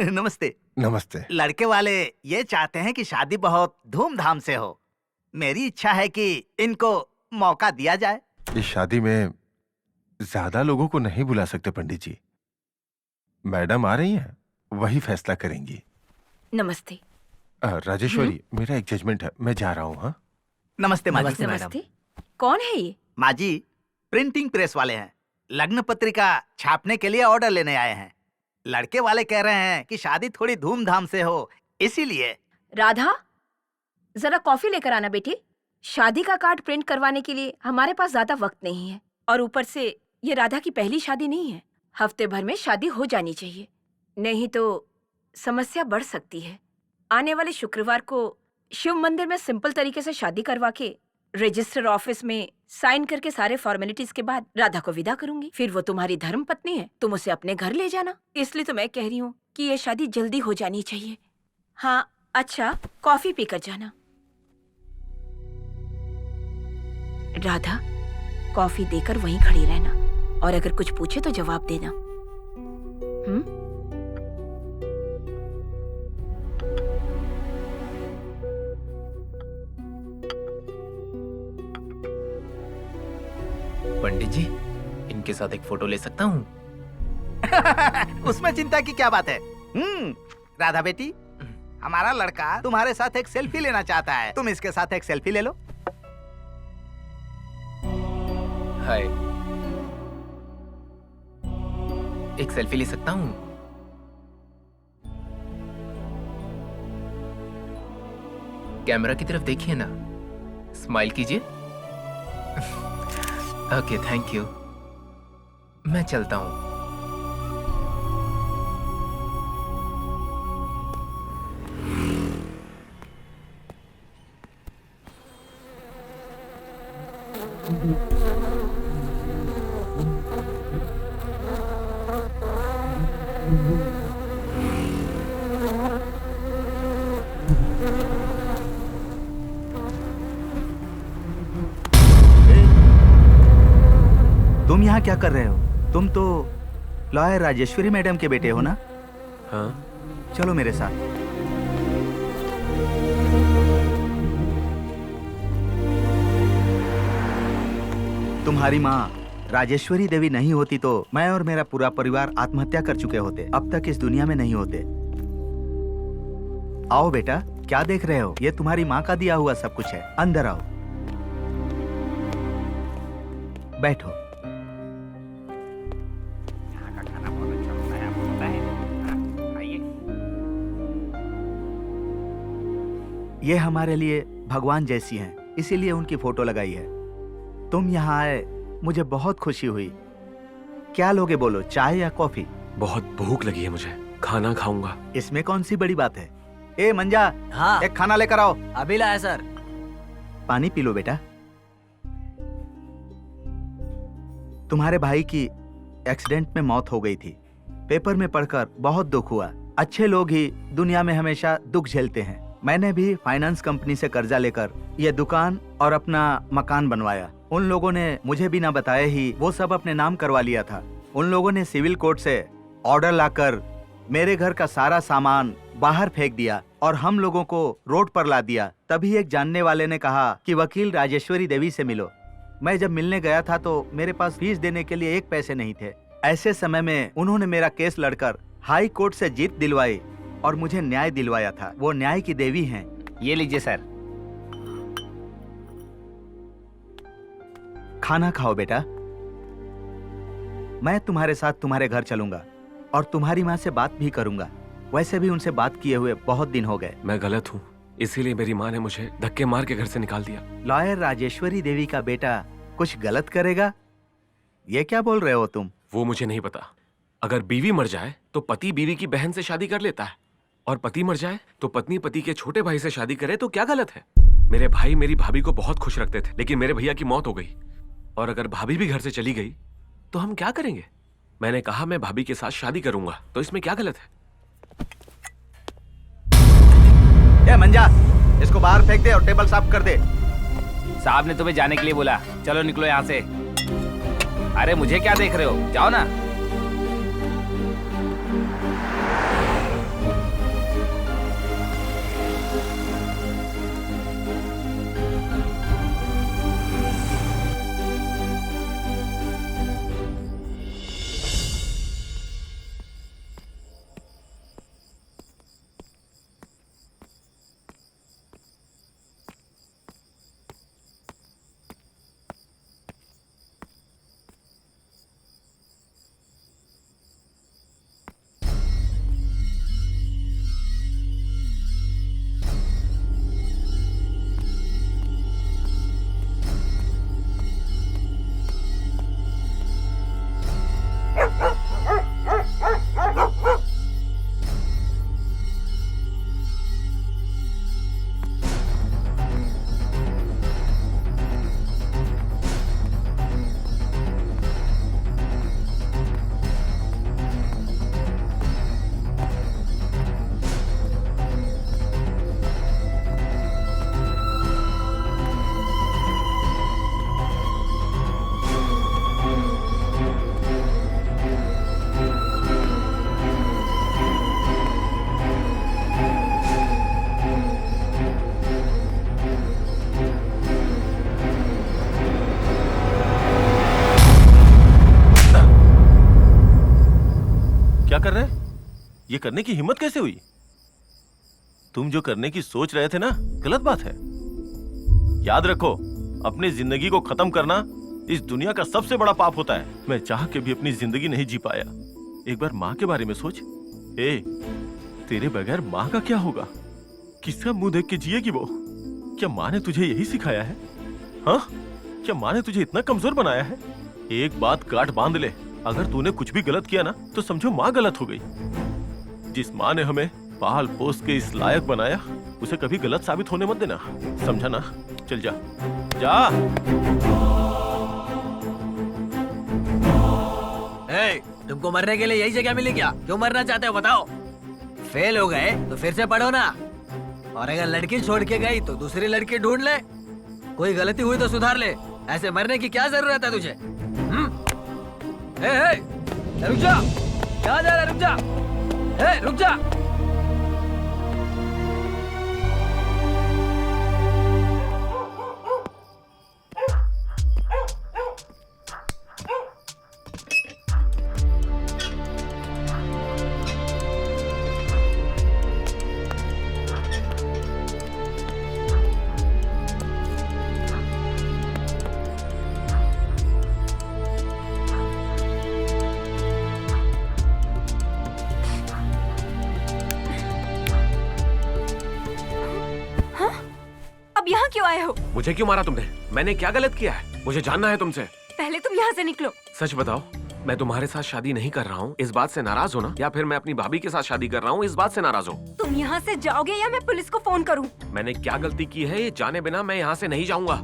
नमस्ते। नमस्ते। लड़के वाले ये चाहते हैं कि शादी बहुत धूमधाम से हो। मेरी इच्छा है कि इनको मौका दिया जाए। इस शादी में ज्यादा लोगों को नहीं बुला सकते पंडित जी। मैडम आ रही हैं, वही फैसला करेंगी। नमस्ते। राजेश्वरी, मेरा एक जजमेंट है, मैं जा रहा हूँ। हाँ, नमस्ते माँ जी। नमस्ते, नमस्ते। कौन है ये? माँ जी, प्रिंटिंग प्रेस वाले हैं। लग्न पत्रिका छापने के लिए ऑर्डर लेने आए हैं। लड़के वाले कह रहे हैं कि शादी थोड़ी धूमधाम से हो, इसीलिए। राधा, जरा कॉफी लेकर आना बेटी। शादी का कार्ड प्रिंट करवाने के लिए हमारे पास ज्यादा वक्त नहीं है, और ऊपर से ये राधा की पहली शादी नहीं है। हफ्ते भर में शादी हो जानी चाहिए, नहीं तो समस्या बढ़ सकती है। आने वाले शुक्रवार को शिव मंदिर में सिंपल तरीके से शादी करवा के रजिस्टर ऑफिस में साइन करके सारे फॉर्मेलिटीज के बाद राधा को विदा करूंगी। फिर वो तुम्हारी धर्म पत्नी है, तुम उसे अपने घर ले जाना। इसलिए तो मैं कह रही हूँ कि ये शादी जल्दी हो जानी चाहिए। हाँ अच्छा, कॉफी पीकर जाना। राधा, कॉफी देकर वहीं खड़ी रहना, और अगर कुछ पूछे तो जवाब देना। पंडित जी, इनके साथ एक फोटो ले सकता हूँ? उसमें चिंता की क्या बात है? राधा बेटी, हमारा लड़का तुम्हारे साथ एक सेल्फी लेना चाहता है। तुम इसके साथ एक सेल्फी ले लो। हाय, एक सेल्फी ले सकता हूँ? कैमरा की तरफ देखिए ना, स्माइल कीजिए। Okay, thank you. मैं चलता हूँ। तुम यहाँ क्या कर रहे हो? तुम तो लॉयर राजेश्वरी मैडम के बेटे हो ना? हाँ। चलो मेरे साथ। तुम्हारी माँ राजेश्वरी देवी नहीं होती तो मैं और मेरा पूरा परिवार आत्महत्या कर चुके होते, अब तक इस दुनिया में नहीं होते। आओ बेटा, क्या देख रहे हो? ये तुम्हारी माँ का दिया हुआ सब कुछ है। अंदर आओ, बैठो। ये हमारे लिए भगवान जैसी हैं, इसीलिए उनकी फोटो लगाई है। तुम यहाँ आए, मुझे बहुत खुशी हुई। क्या लोगे बोलो, चाय या कॉफी? बहुत भूख लगी है मुझे, खाना खाऊंगा। इसमें कौन सी बड़ी बात है? ए मंजा, हाँ, एक खाना लेकर आओ। अभी लाया सर। पानी पी लो बेटा। तुम्हारे भाई की एक्सीडेंट में मौत हो गई थी। पेपर में पढ़कर बहुत दुख हुआ। अच्छे लोग ही दुनिया में हमेशा दुख झेलते हैं। मैंने भी फाइनेंस कंपनी से कर्जा लेकर ये दुकान और अपना मकान बनवाया। उन लोगों ने मुझे बिना बताए ही वो सब अपने नाम करवा लिया था। उन लोगों ने सिविल कोर्ट से ऑर्डर लाकर मेरे घर का सारा सामान बाहर फेंक दिया और हम लोगों को रोड पर ला दिया। तभी एक जानने वाले ने कहा कि वकील राजेश्वरी देवी से मिलो। मैं जब मिलने गया था तो मेरे पास फीस देने के लिए 1 पैसे नहीं थे। ऐसे समय में उन्होंने मेरा केस लड़कर हाई कोर्ट से जीत दिलवाई और मुझे न्याय दिलवाया था। वो न्याय की देवी हैं। ये लीजिए सर। खाना खाओ बेटा। मैं तुम्हारे साथ तुम्हारे घर चलूंगा और तुम्हारी माँ से बात भी करूंगा। वैसे भी उनसे बात किए हुए बहुत दिन हो गए। मैं गलत हूँ, इसीलिए मेरी माँ ने मुझे धक्के मार के घर से निकाल दिया। लॉयर राजेश्वरी देवी का बेटा कुछ गलत करेगा? ये क्या बोल रहे हो तुम? वो मुझे नहीं पता। अगर बीवी मर जाए तो पति बीवी की बहन से शादी कर लेता है, और पति मर जाए तो पत्नी पति के छोटे भाई से शादी करे तो क्या गलत है? मेरे भाई मेरी भाभी को बहुत खुश रखते थे, लेकिन मेरे भैया की मौत हो गई, और अगर भाभी भी घर से चली गई तो हम क्या करेंगे? मैंने कहा मैं भाभी के साथ शादी करूंगा, तो इसमें क्या गलत है? ए मंजा, इसको बाहर फेंक दे और टेबल साफ कर दे। साहब ने तुम्हें जाने के लिए बोला। चलो निकलो यहाँ से। अरे मुझे क्या देख रहे हो, जाओ ना। क्या कर रहे हैं? ये करने की हिम्मत कैसे हुई? तुम जो करने की सोच रहे थे ना, गलत बात है। याद रखो, अपनी जिंदगी को खत्म करना इस दुनिया का सबसे बड़ा पाप होता है। मैं चाह के भी अपनी जिंदगी नहीं जी पाया। एक बार माँ के बारे में सोच। तेरे बगैर माँ का क्या होगा? किसका मुंह देख के जिएगी वो? क्या माँ ने तुझे यही सिखाया है? हाँ, क्या माँ ने तुझे इतना कमजोर बनाया है? एक बात गांठ बांध ले, अगर तूने कुछ भी गलत किया ना तो समझो माँ गलत हो गई। जिस माँ ने हमें पाल पोस के इस लायक बनाया, उसे कभी गलत साबित होने मत देना, समझा ना? चल जा जा। तुमको मरने के लिए यही जगह मिली क्या? क्यों मरना चाहते हो बताओ? फेल हो गए तो फिर से पढ़ो ना, और अगर लड़की छोड़ के गई तो दूसरी लड़की ढूंढ ले। कोई गलती हुई तो सुधार ले। ऐसे मरने की क्या जरूरत है तुझे? रुक जा, कहाँ जा रहा है? रुक जा, रुक जा। क्यों आए हो? मुझे क्यों मारा तुमने? मैंने क्या गलत किया है? मुझे जानना है तुमसे। पहले तुम यहाँ से निकलो। सच बताओ, मैं तुम्हारे साथ शादी नहीं कर रहा हूँ, इस बात से नाराज हो ना? या फिर मैं अपनी भाभी के साथ शादी कर रहा हूँ, इस बात से नाराज हो? तुम यहाँ से जाओगे या मैं पुलिस को फोन करूँ? मैंने क्या गलती की है ये जाने बिना मैं यहाँ से नहीं जाऊंगा।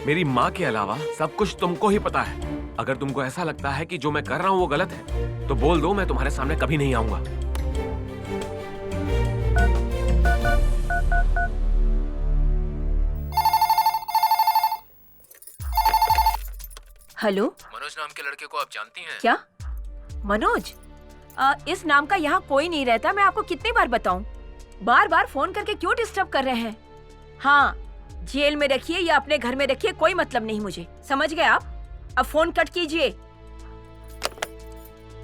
मेरी माँ के अलावा सब कुछ तुमको ही पता है। अगर तुमको ऐसा लगता है कि जो मैं कर रहा हूँ वो गलत है तो बोल दो, मैं तुम्हारे सामने कभी नहीं आऊंगा। हेलो, मनोज नाम के लड़के को आप जानती हैं? क्या मनोज? इस नाम का यहाँ कोई नहीं रहता। मैं आपको कितनी बार बताऊं? बार बार फोन करके क्यों डिस्टर्ब कर रहे हैं? हाँ, जेल में रखिए या अपने घर में रखिए, कोई मतलब नहीं मुझे, समझ गए आप? अब फोन कट कीजिए।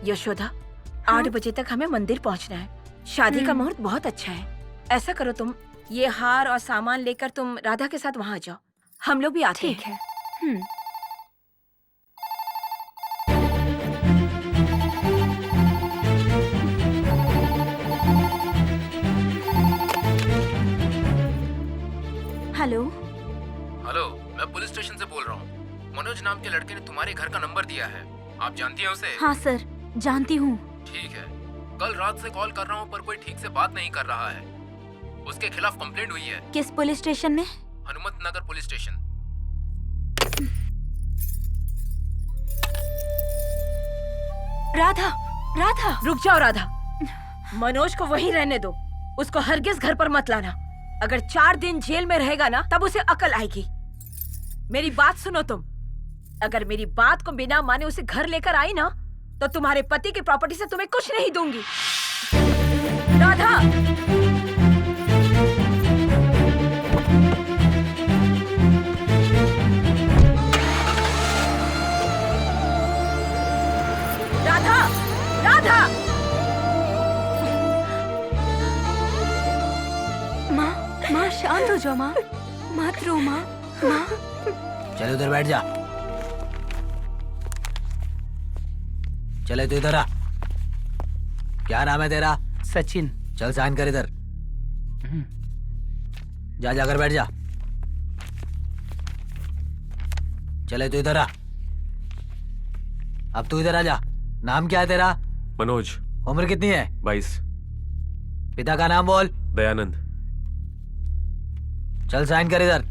यशोदा, 8 बजे तक हमें मंदिर पहुंचना है। शादी का मुहूर्त बहुत अच्छा है। ऐसा करो, तुम ये हार और सामान लेकर तुम राधा के साथ वहाँ जाओ। हम लोग भी आते हैं। ठीक है। हेलो। हेलो, मैं पुलिस स्टेशन से बोल रहा हूँ। मनोज नाम के लड़के ने तुम्हारे घर का नंबर दिया है। आप जानती हैं उसे? हाँ सर, जानती हूँ। ठीक है। कल रात से कॉल कर रहा हूँ पर कोई ठीक से बात नहीं कर रहा है। उसके खिलाफ कंप्लेंट हुई है। किस पुलिस स्टेशन में? हनुमत नगर पुलिस स्टेशन। राधा, राधा। रुक जाओ राधा, मनोज को वहीं रहने दो। उसको हरगिज घर पर मत लाना। अगर 4 दिन जेल में रहेगा ना, तब उसे अकल आएगी। मेरी बात सुनो तुम। अगर मेरी बात को बिना माने उसे घर लेकर आई ना, तो तुम्हारे पति की प्रॉपर्टी से तुम्हें कुछ नहीं दूंगी। राधा, राधा, राधा। माँ, माँ शांत हो जाओ माँ, मत रो माँ। माँ, चल उधर बैठ जा। चले तू इधर आ। क्या नाम है तेरा? सचिन। चल साइन कर इधर। जा जाकर बैठ जा। चले तू इधर आ। अब तू इधर आ जा। नाम क्या है तेरा? मनोज। उम्र कितनी है? 22। पिता का नाम बोल। दयानंद। चल साइन कर इधर।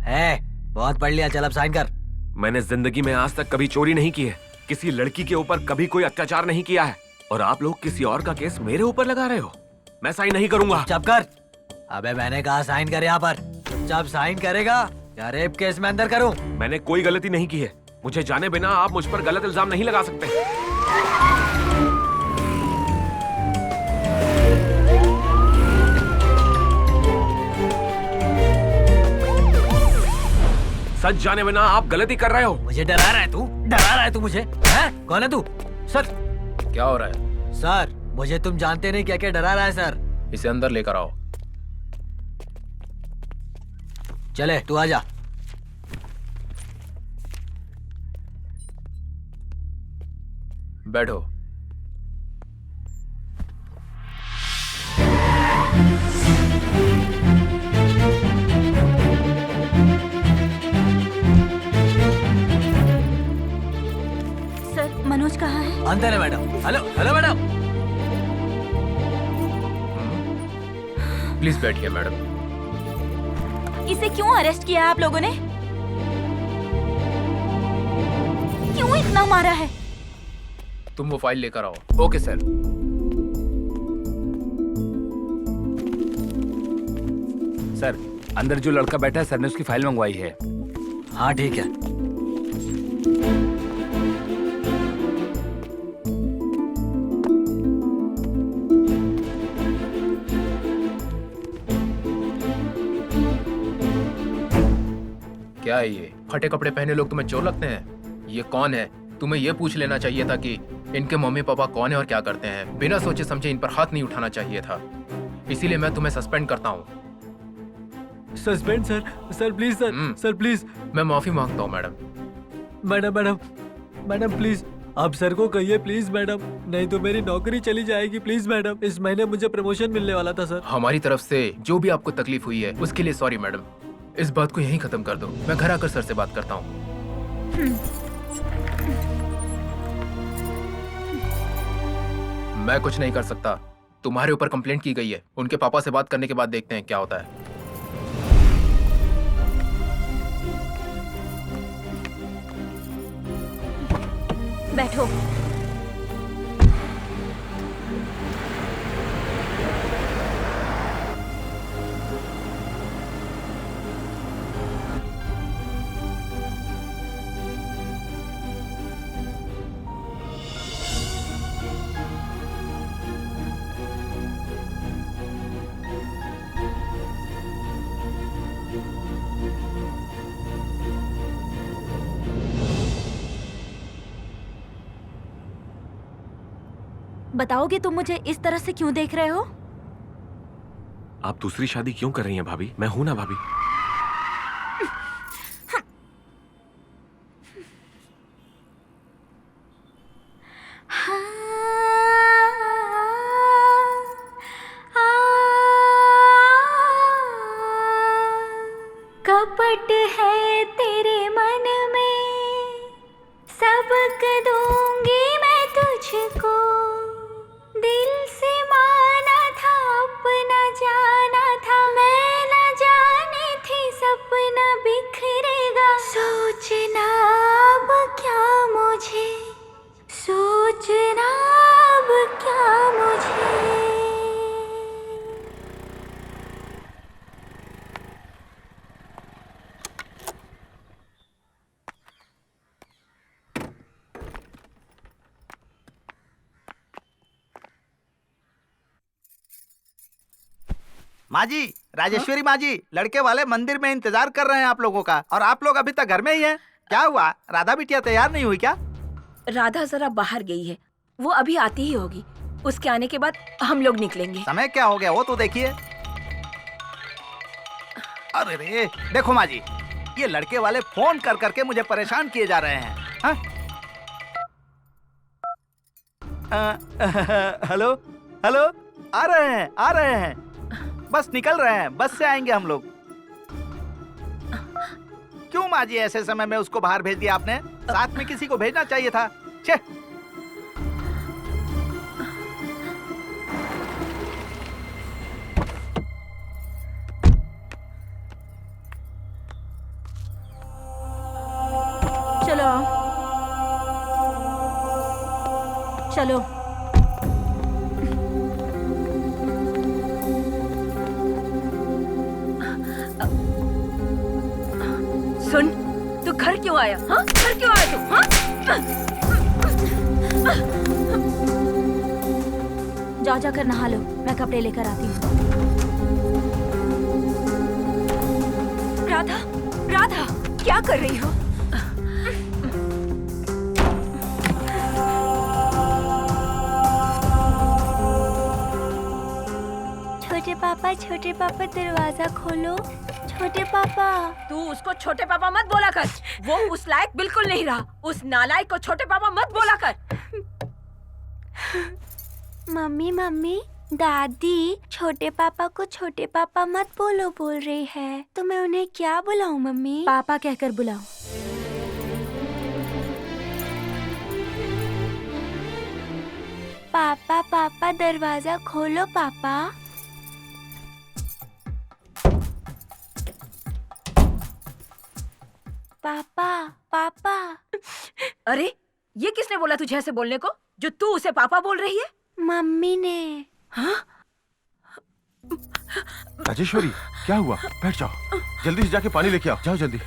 है, बहुत पढ़ लिया, चल अब साइन कर। मैंने जिंदगी में आज तक कभी चोरी नहीं की है, किसी लड़की के ऊपर कभी कोई अत्याचार नहीं किया है, और आप लोग किसी और का केस मेरे ऊपर लगा रहे हो। मैं साइन नहीं करूंगा। चुप कर। अबे मैंने कहा साइन कर यहाँ पर। जब साइन करेगा या रेप केस में अंदर करूं? मैंने कोई गलती नहीं की है। मुझे जाने बिना आप मुझ पर गलत इल्जाम नहीं लगा सकते। सच जाने बिना आप गलती कर रहे हो। मुझे डरा रहा है तू? डरा रहा है तू मुझे? हैं? कौन है तू? सर, क्या हो रहा है? सर, मुझे तुम जानते नहीं क्या क्या डरा रहा है सर। इसे अंदर लेकर आओ। चले तू आ जा। बैठो। सर, मनोज कहाँ है? अंदर है madam. Hello hello madam. Please बैठिए मैडम। इसे क्यों अरेस्ट किया आप लोगों ने? क्यों इतना मारा है? तुम वो फाइल लेकर आओ। Okay sir. सर, अंदर जो लड़का बैठा है, सर ने उसकी फाइल मंगवाई है। हाँ ठीक है। क्या है ये? फटे कपड़े पहने लोग तुम्हें चोर लगते हैं? ये कौन है? तुम्हें ये पूछ लेना चाहिए था कि इनके मम्मी पापा कौन है और क्या करते हैं। बिना सोचे समझे इन पर हाथ नहीं उठाना चाहिए था। इसीलिए मैं तुम्हें सस्पेंड करता हूँ। Suspend sir? Sir please sir. Sir please. मैं माफी मांगता हूँ madam. Madam madam madam please, आप सर को कहिए प्लीज मैडम, नहीं तो मेरी नौकरी चली जाएगी। प्लीज मैडम, इस महीने मुझे प्रमोशन मिलने वाला था सर। हमारी तरफ से जो भी आपको तकलीफ हुई है उसके लिए सॉरी मैडम। इस बात को यहीं खत्म कर दो। मैं घर आकर सर से बात करता हूँ। मैं कुछ नहीं कर सकता। तुम्हारे ऊपर कंप्लेंट की गई है। उनके पापा से बात करने के बाद देखते हैं क्या होता है। बैठो। बताओगे तुम मुझे इस तरह से क्यों देख रहे हो? आप दूसरी शादी क्यों कर रही हैं भाभी? मैं हूं ना भाभी। कपट है तेरे मन में, सबक दूंगी मैं तुझको। दिल से माना था, अपना जाना था, मैं न जानी थी सपना बिखरेगा। सोचना अब क्या मुझे, सोचना अब क्या मुझे। माँ जी, राजेश्वरी माँ जी, लड़के वाले मंदिर में इंतजार कर रहे हैं आप लोगों का, और आप लोग अभी तक घर में ही हैं। क्या हुआ, राधा बिटिया तैयार नहीं हुई क्या? राधा जरा बाहर गई है, वो अभी आती ही होगी। उसके आने के बाद हम लोग निकलेंगे। समय क्या हो गया वो तो देखिए। अरे रे, देखो माँ जी, ये लड़के वाले फोन कर करके मुझे परेशान किए जा रहे हैं। हाँ? हेलो हेलो, आ रहे हैं, बस निकल रहे हैं, बस से आएंगे हम लोग। क्यों माँ जी ऐसे समय में उसको बाहर भेज दिया आपने? साथ में किसी को भेजना चाहिए था। छे। चलो चलो। सुन, तू घर क्यों आया? हाँ, घर क्यों आया तू? हाँ? जाओ जाकर नहा लो, मैं कपड़े लेकर आती हूँ। राधा, राधा, क्या कर रही हो? छोटे पापा दरवाजा खोलो। छोटे पापा। तू उसको छोटे पापा मत बोला कर, वो उस लायक बिल्कुल नहीं रहा। उस नालायक को छोटे पापा मत बोला कर। मम्मी मम्मी, दादी छोटे पापा को छोटे पापा मत बोलो बोल रही है, तो मैं उन्हें क्या बुलाऊं मम्मी? पापा कहकर बुलाओ। पापा पापा दरवाजा खोलो पापा। पापा पापा। अरे, ये किसने बोला तुझे ऐसे बोलने को, जो तू उसे पापा बोल रही है? मम्मी ने। हाँ? राजेश्वरी, क्या हुआ? बैठ जाओ, जल्दी से जाके पानी लेके आओ, जाओ जल्दी।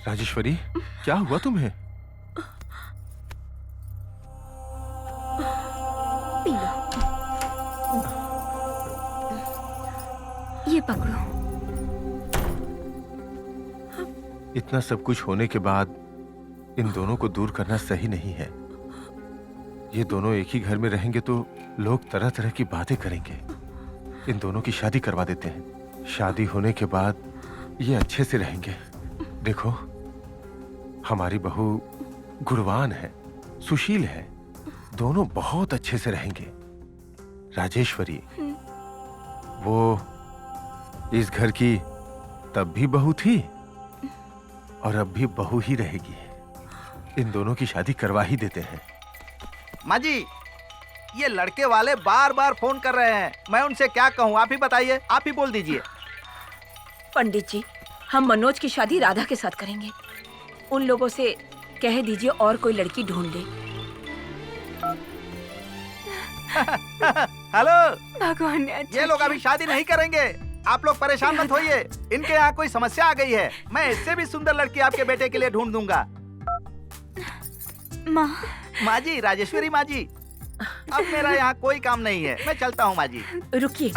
राजेश्वरी, क्या हुआ तुम्हें? पी लो, ये पकड़ो। इतना सब कुछ होने के बाद इन दोनों को दूर करना सही नहीं है। ये दोनों एक ही घर में रहेंगे तो लोग तरह तरह की बातें करेंगे। इन दोनों की शादी करवा देते हैं। शादी होने के बाद ये अच्छे से रहेंगे। देखो, हमारी बहू गुणवान है, सुशील है, दोनों बहुत अच्छे से रहेंगे। राजेश्वरी, वो इस घर की तब भी बहू थी और अब भी बहू ही रहेगी। इन दोनों की शादी करवा ही देते हैं। माँ जी, ये लड़के वाले बार बार फोन कर रहे हैं, मैं उनसे क्या कहूँ? आप ही बताइए, आप ही बोल दीजिए। पंडित जी, हम मनोज की शादी राधा के साथ करेंगे। उन लोगों से कह दीजिए और कोई लड़की ढूंढ ले। हेलो भगवान ने अच्छा ये लोग अभी शादी नहीं करेंगे, आप लोग परेशान मत होइए। इनके यहाँ कोई समस्या आ गई है, मैं इससे भी सुंदर लड़की आपके बेटे के लिए ढूंढ दूंगा। माँ जी, राजेश्वरी माँ जी, अब मेरा यहाँ कोई काम नहीं है, मैं चलता हूँ माँ जी। रुकिए,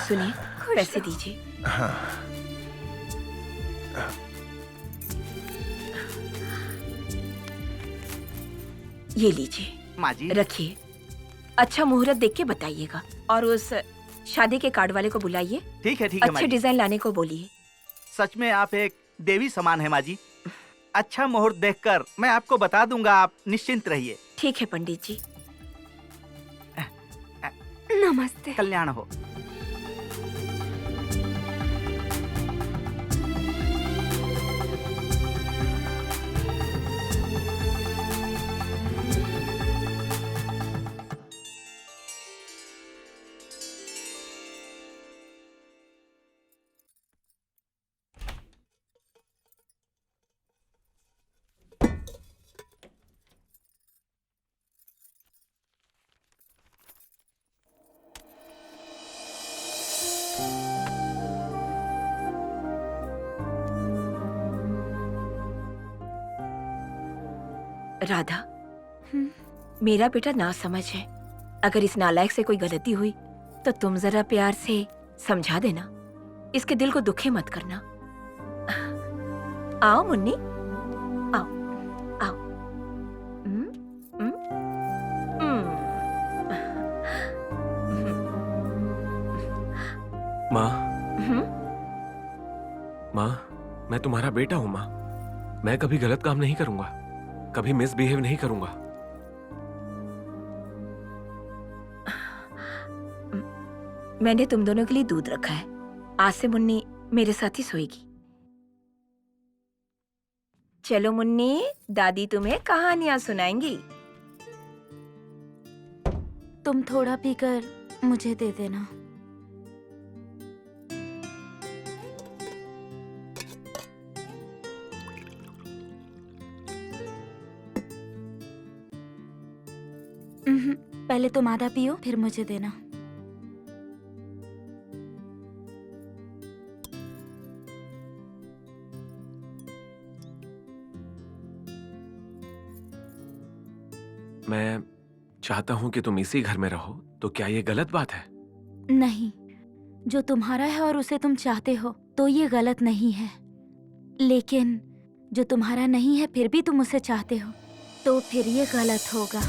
सुनिए, पैसे दीजिए। ये लीजिए, माँ जी रखिए। अच्छा मुहूर्त देख के बताइएगा और उस शादी के कार्ड वाले को बुलाइए। ठीक है अच्छे माँ जी। डिजाइन लाने को बोलिए। सच में आप एक देवी समान है माँ जी। अच्छा मुहूर्त देखकर मैं आपको बता दूंगा, आप निश्चिंत रहिए। ठीक है पंडित जी। नमस्ते। कल्याण हो। राधा, मेरा बेटा ना समझ है। अगर इस नालायक से कोई गलती हुई तो तुम जरा प्यार से समझा देना। इसके दिल को दुखी मत करना। आओ मुन्नी, आओ आओ। माँ, माँ, मैं तुम्हारा बेटा हूँ माँ। मैं कभी गलत काम नहीं करूंगा, कभी मिसबिहेव नहीं करूंगा। मैंने तुम दोनों के लिए दूध रखा है। आज से मुन्नी मेरे साथ ही सोएगी। चलो मुन्नी, दादी तुम्हें कहानियां सुनाएंगी। तुम थोड़ा पीकर मुझे दे देना। पहले तुम आधा पियो, फिर मुझे देना। मैं चाहता हूँ कि तुम इसी घर में रहो, तो क्या ये गलत बात है? नहीं, जो तुम्हारा है और उसे तुम चाहते हो तो ये गलत नहीं है, लेकिन जो तुम्हारा नहीं है फिर भी तुम उसे चाहते हो तो फिर ये गलत होगा।